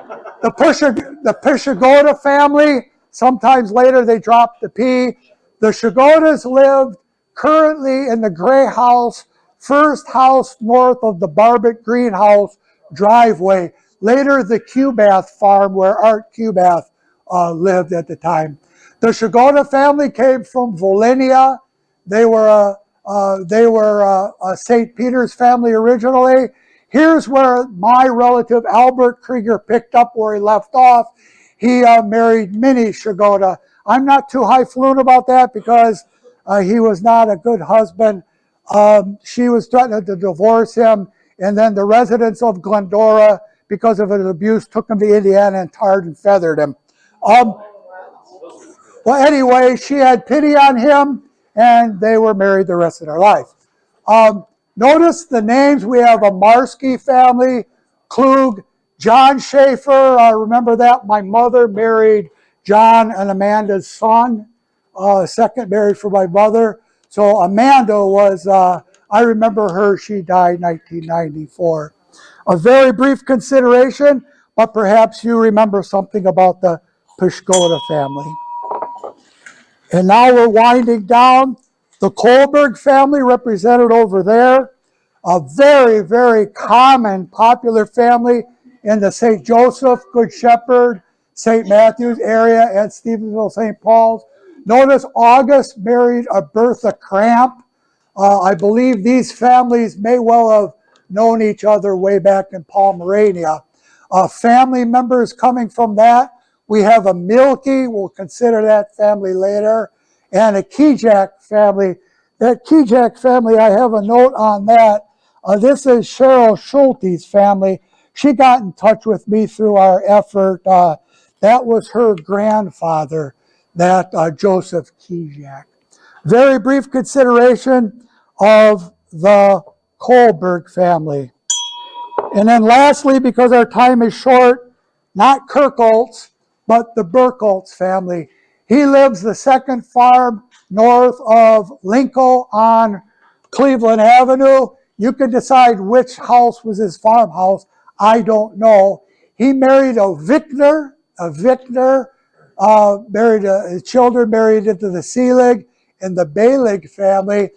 Speaker 1: Pishagoda family, sometimes later they drop the P. The Shagodas lived currently in the gray house, first house north of the Barbet Greenhouse driveway. Later the Cubath farm where Art Cubath lived at the time. The Shagoda family came from Volhynia. They were a St. Peter's family originally. Here's where my relative Albert Krieger picked up where he left off. He married Minnie Shagoda. I'm not too highfalutin about that because he was not a good husband. She was threatening to divorce him, and then the residents of Glendora, because of his abuse, took him to Indiana and tarred and feathered him. Well, anyway, she had pity on him, and they were married the rest of their life. Notice the names. We have a Marsky family, Klug, John Schaefer. Remember that? My mother married John and Amanda's son, second marriage for my mother. So Amanda was, I remember her, she died 1994. A very brief consideration, but perhaps you remember something about the Pishgoda family. And now we're winding down. The Kohlberg family represented over there, a very, very common, popular family in the St. Joseph, Good Shepherd, St. Matthews area, and Stevensville, St. Paul's. Notice August married a Bertha Cramp. I believe these families may well have known each other way back in Pomerania. Family members coming from that, we have a Milky, we'll consider that family later, and a Kijak family. That Kijak family, I have a note on that. This is Cheryl Schulte's family. She got in touch with me through our effort. That was her grandfather, that Joseph Kijak. Very brief consideration of the Kohlberg family. And then lastly, because our time is short, not Kirkholtz, but the Burkholtz family. He lives the second farm north of Lincoln on Cleveland Avenue. You can decide which house was his farmhouse. I don't know. He married a Vickner, married his children married into the Seelig and the Baelig family.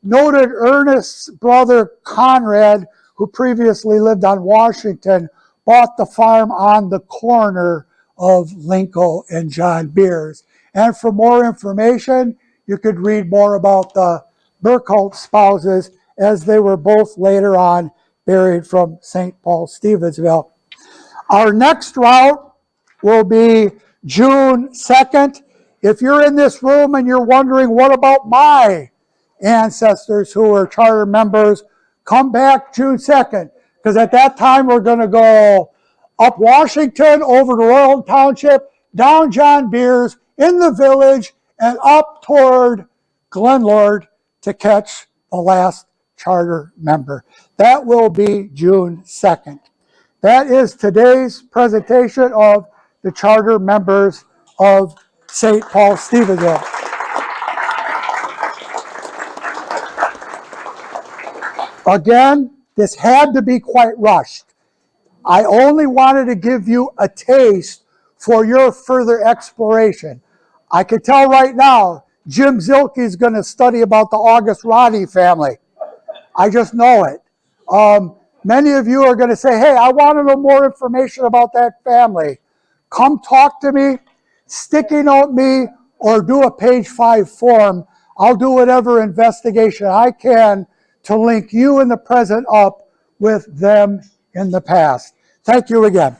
Speaker 1: Noted Ernest's brother Conrad, who previously lived on Washington, bought the farm on the corner of Lincoln and John Beers. And for more information, you could read more about the Burkholtz spouses, as they were both later on buried from St. Paul, Stevensville. Our next route will be June 2nd. If you're in this room and you're wondering, what about my ancestors who were charter members, come back June 2nd, because at that time we're going to go up Washington, over to Royalton Township, down John Beers, in the village, and up toward Glenlord to catch the last charter member. That will be June 2nd. That is today's presentation of the charter members of St. Paul Stevensville. Again, this had to be quite rushed. I only wanted to give you a taste for your further exploration. I can tell right now, Jim Zilke is going to study about the August Roddy family. I just know it. Many of you are going to say, hey, I want to know more information about that family. Come talk to me, sticky note me, or do a page 5 form. I'll do whatever investigation I can to link you in the present up with them in the past. Thank you again.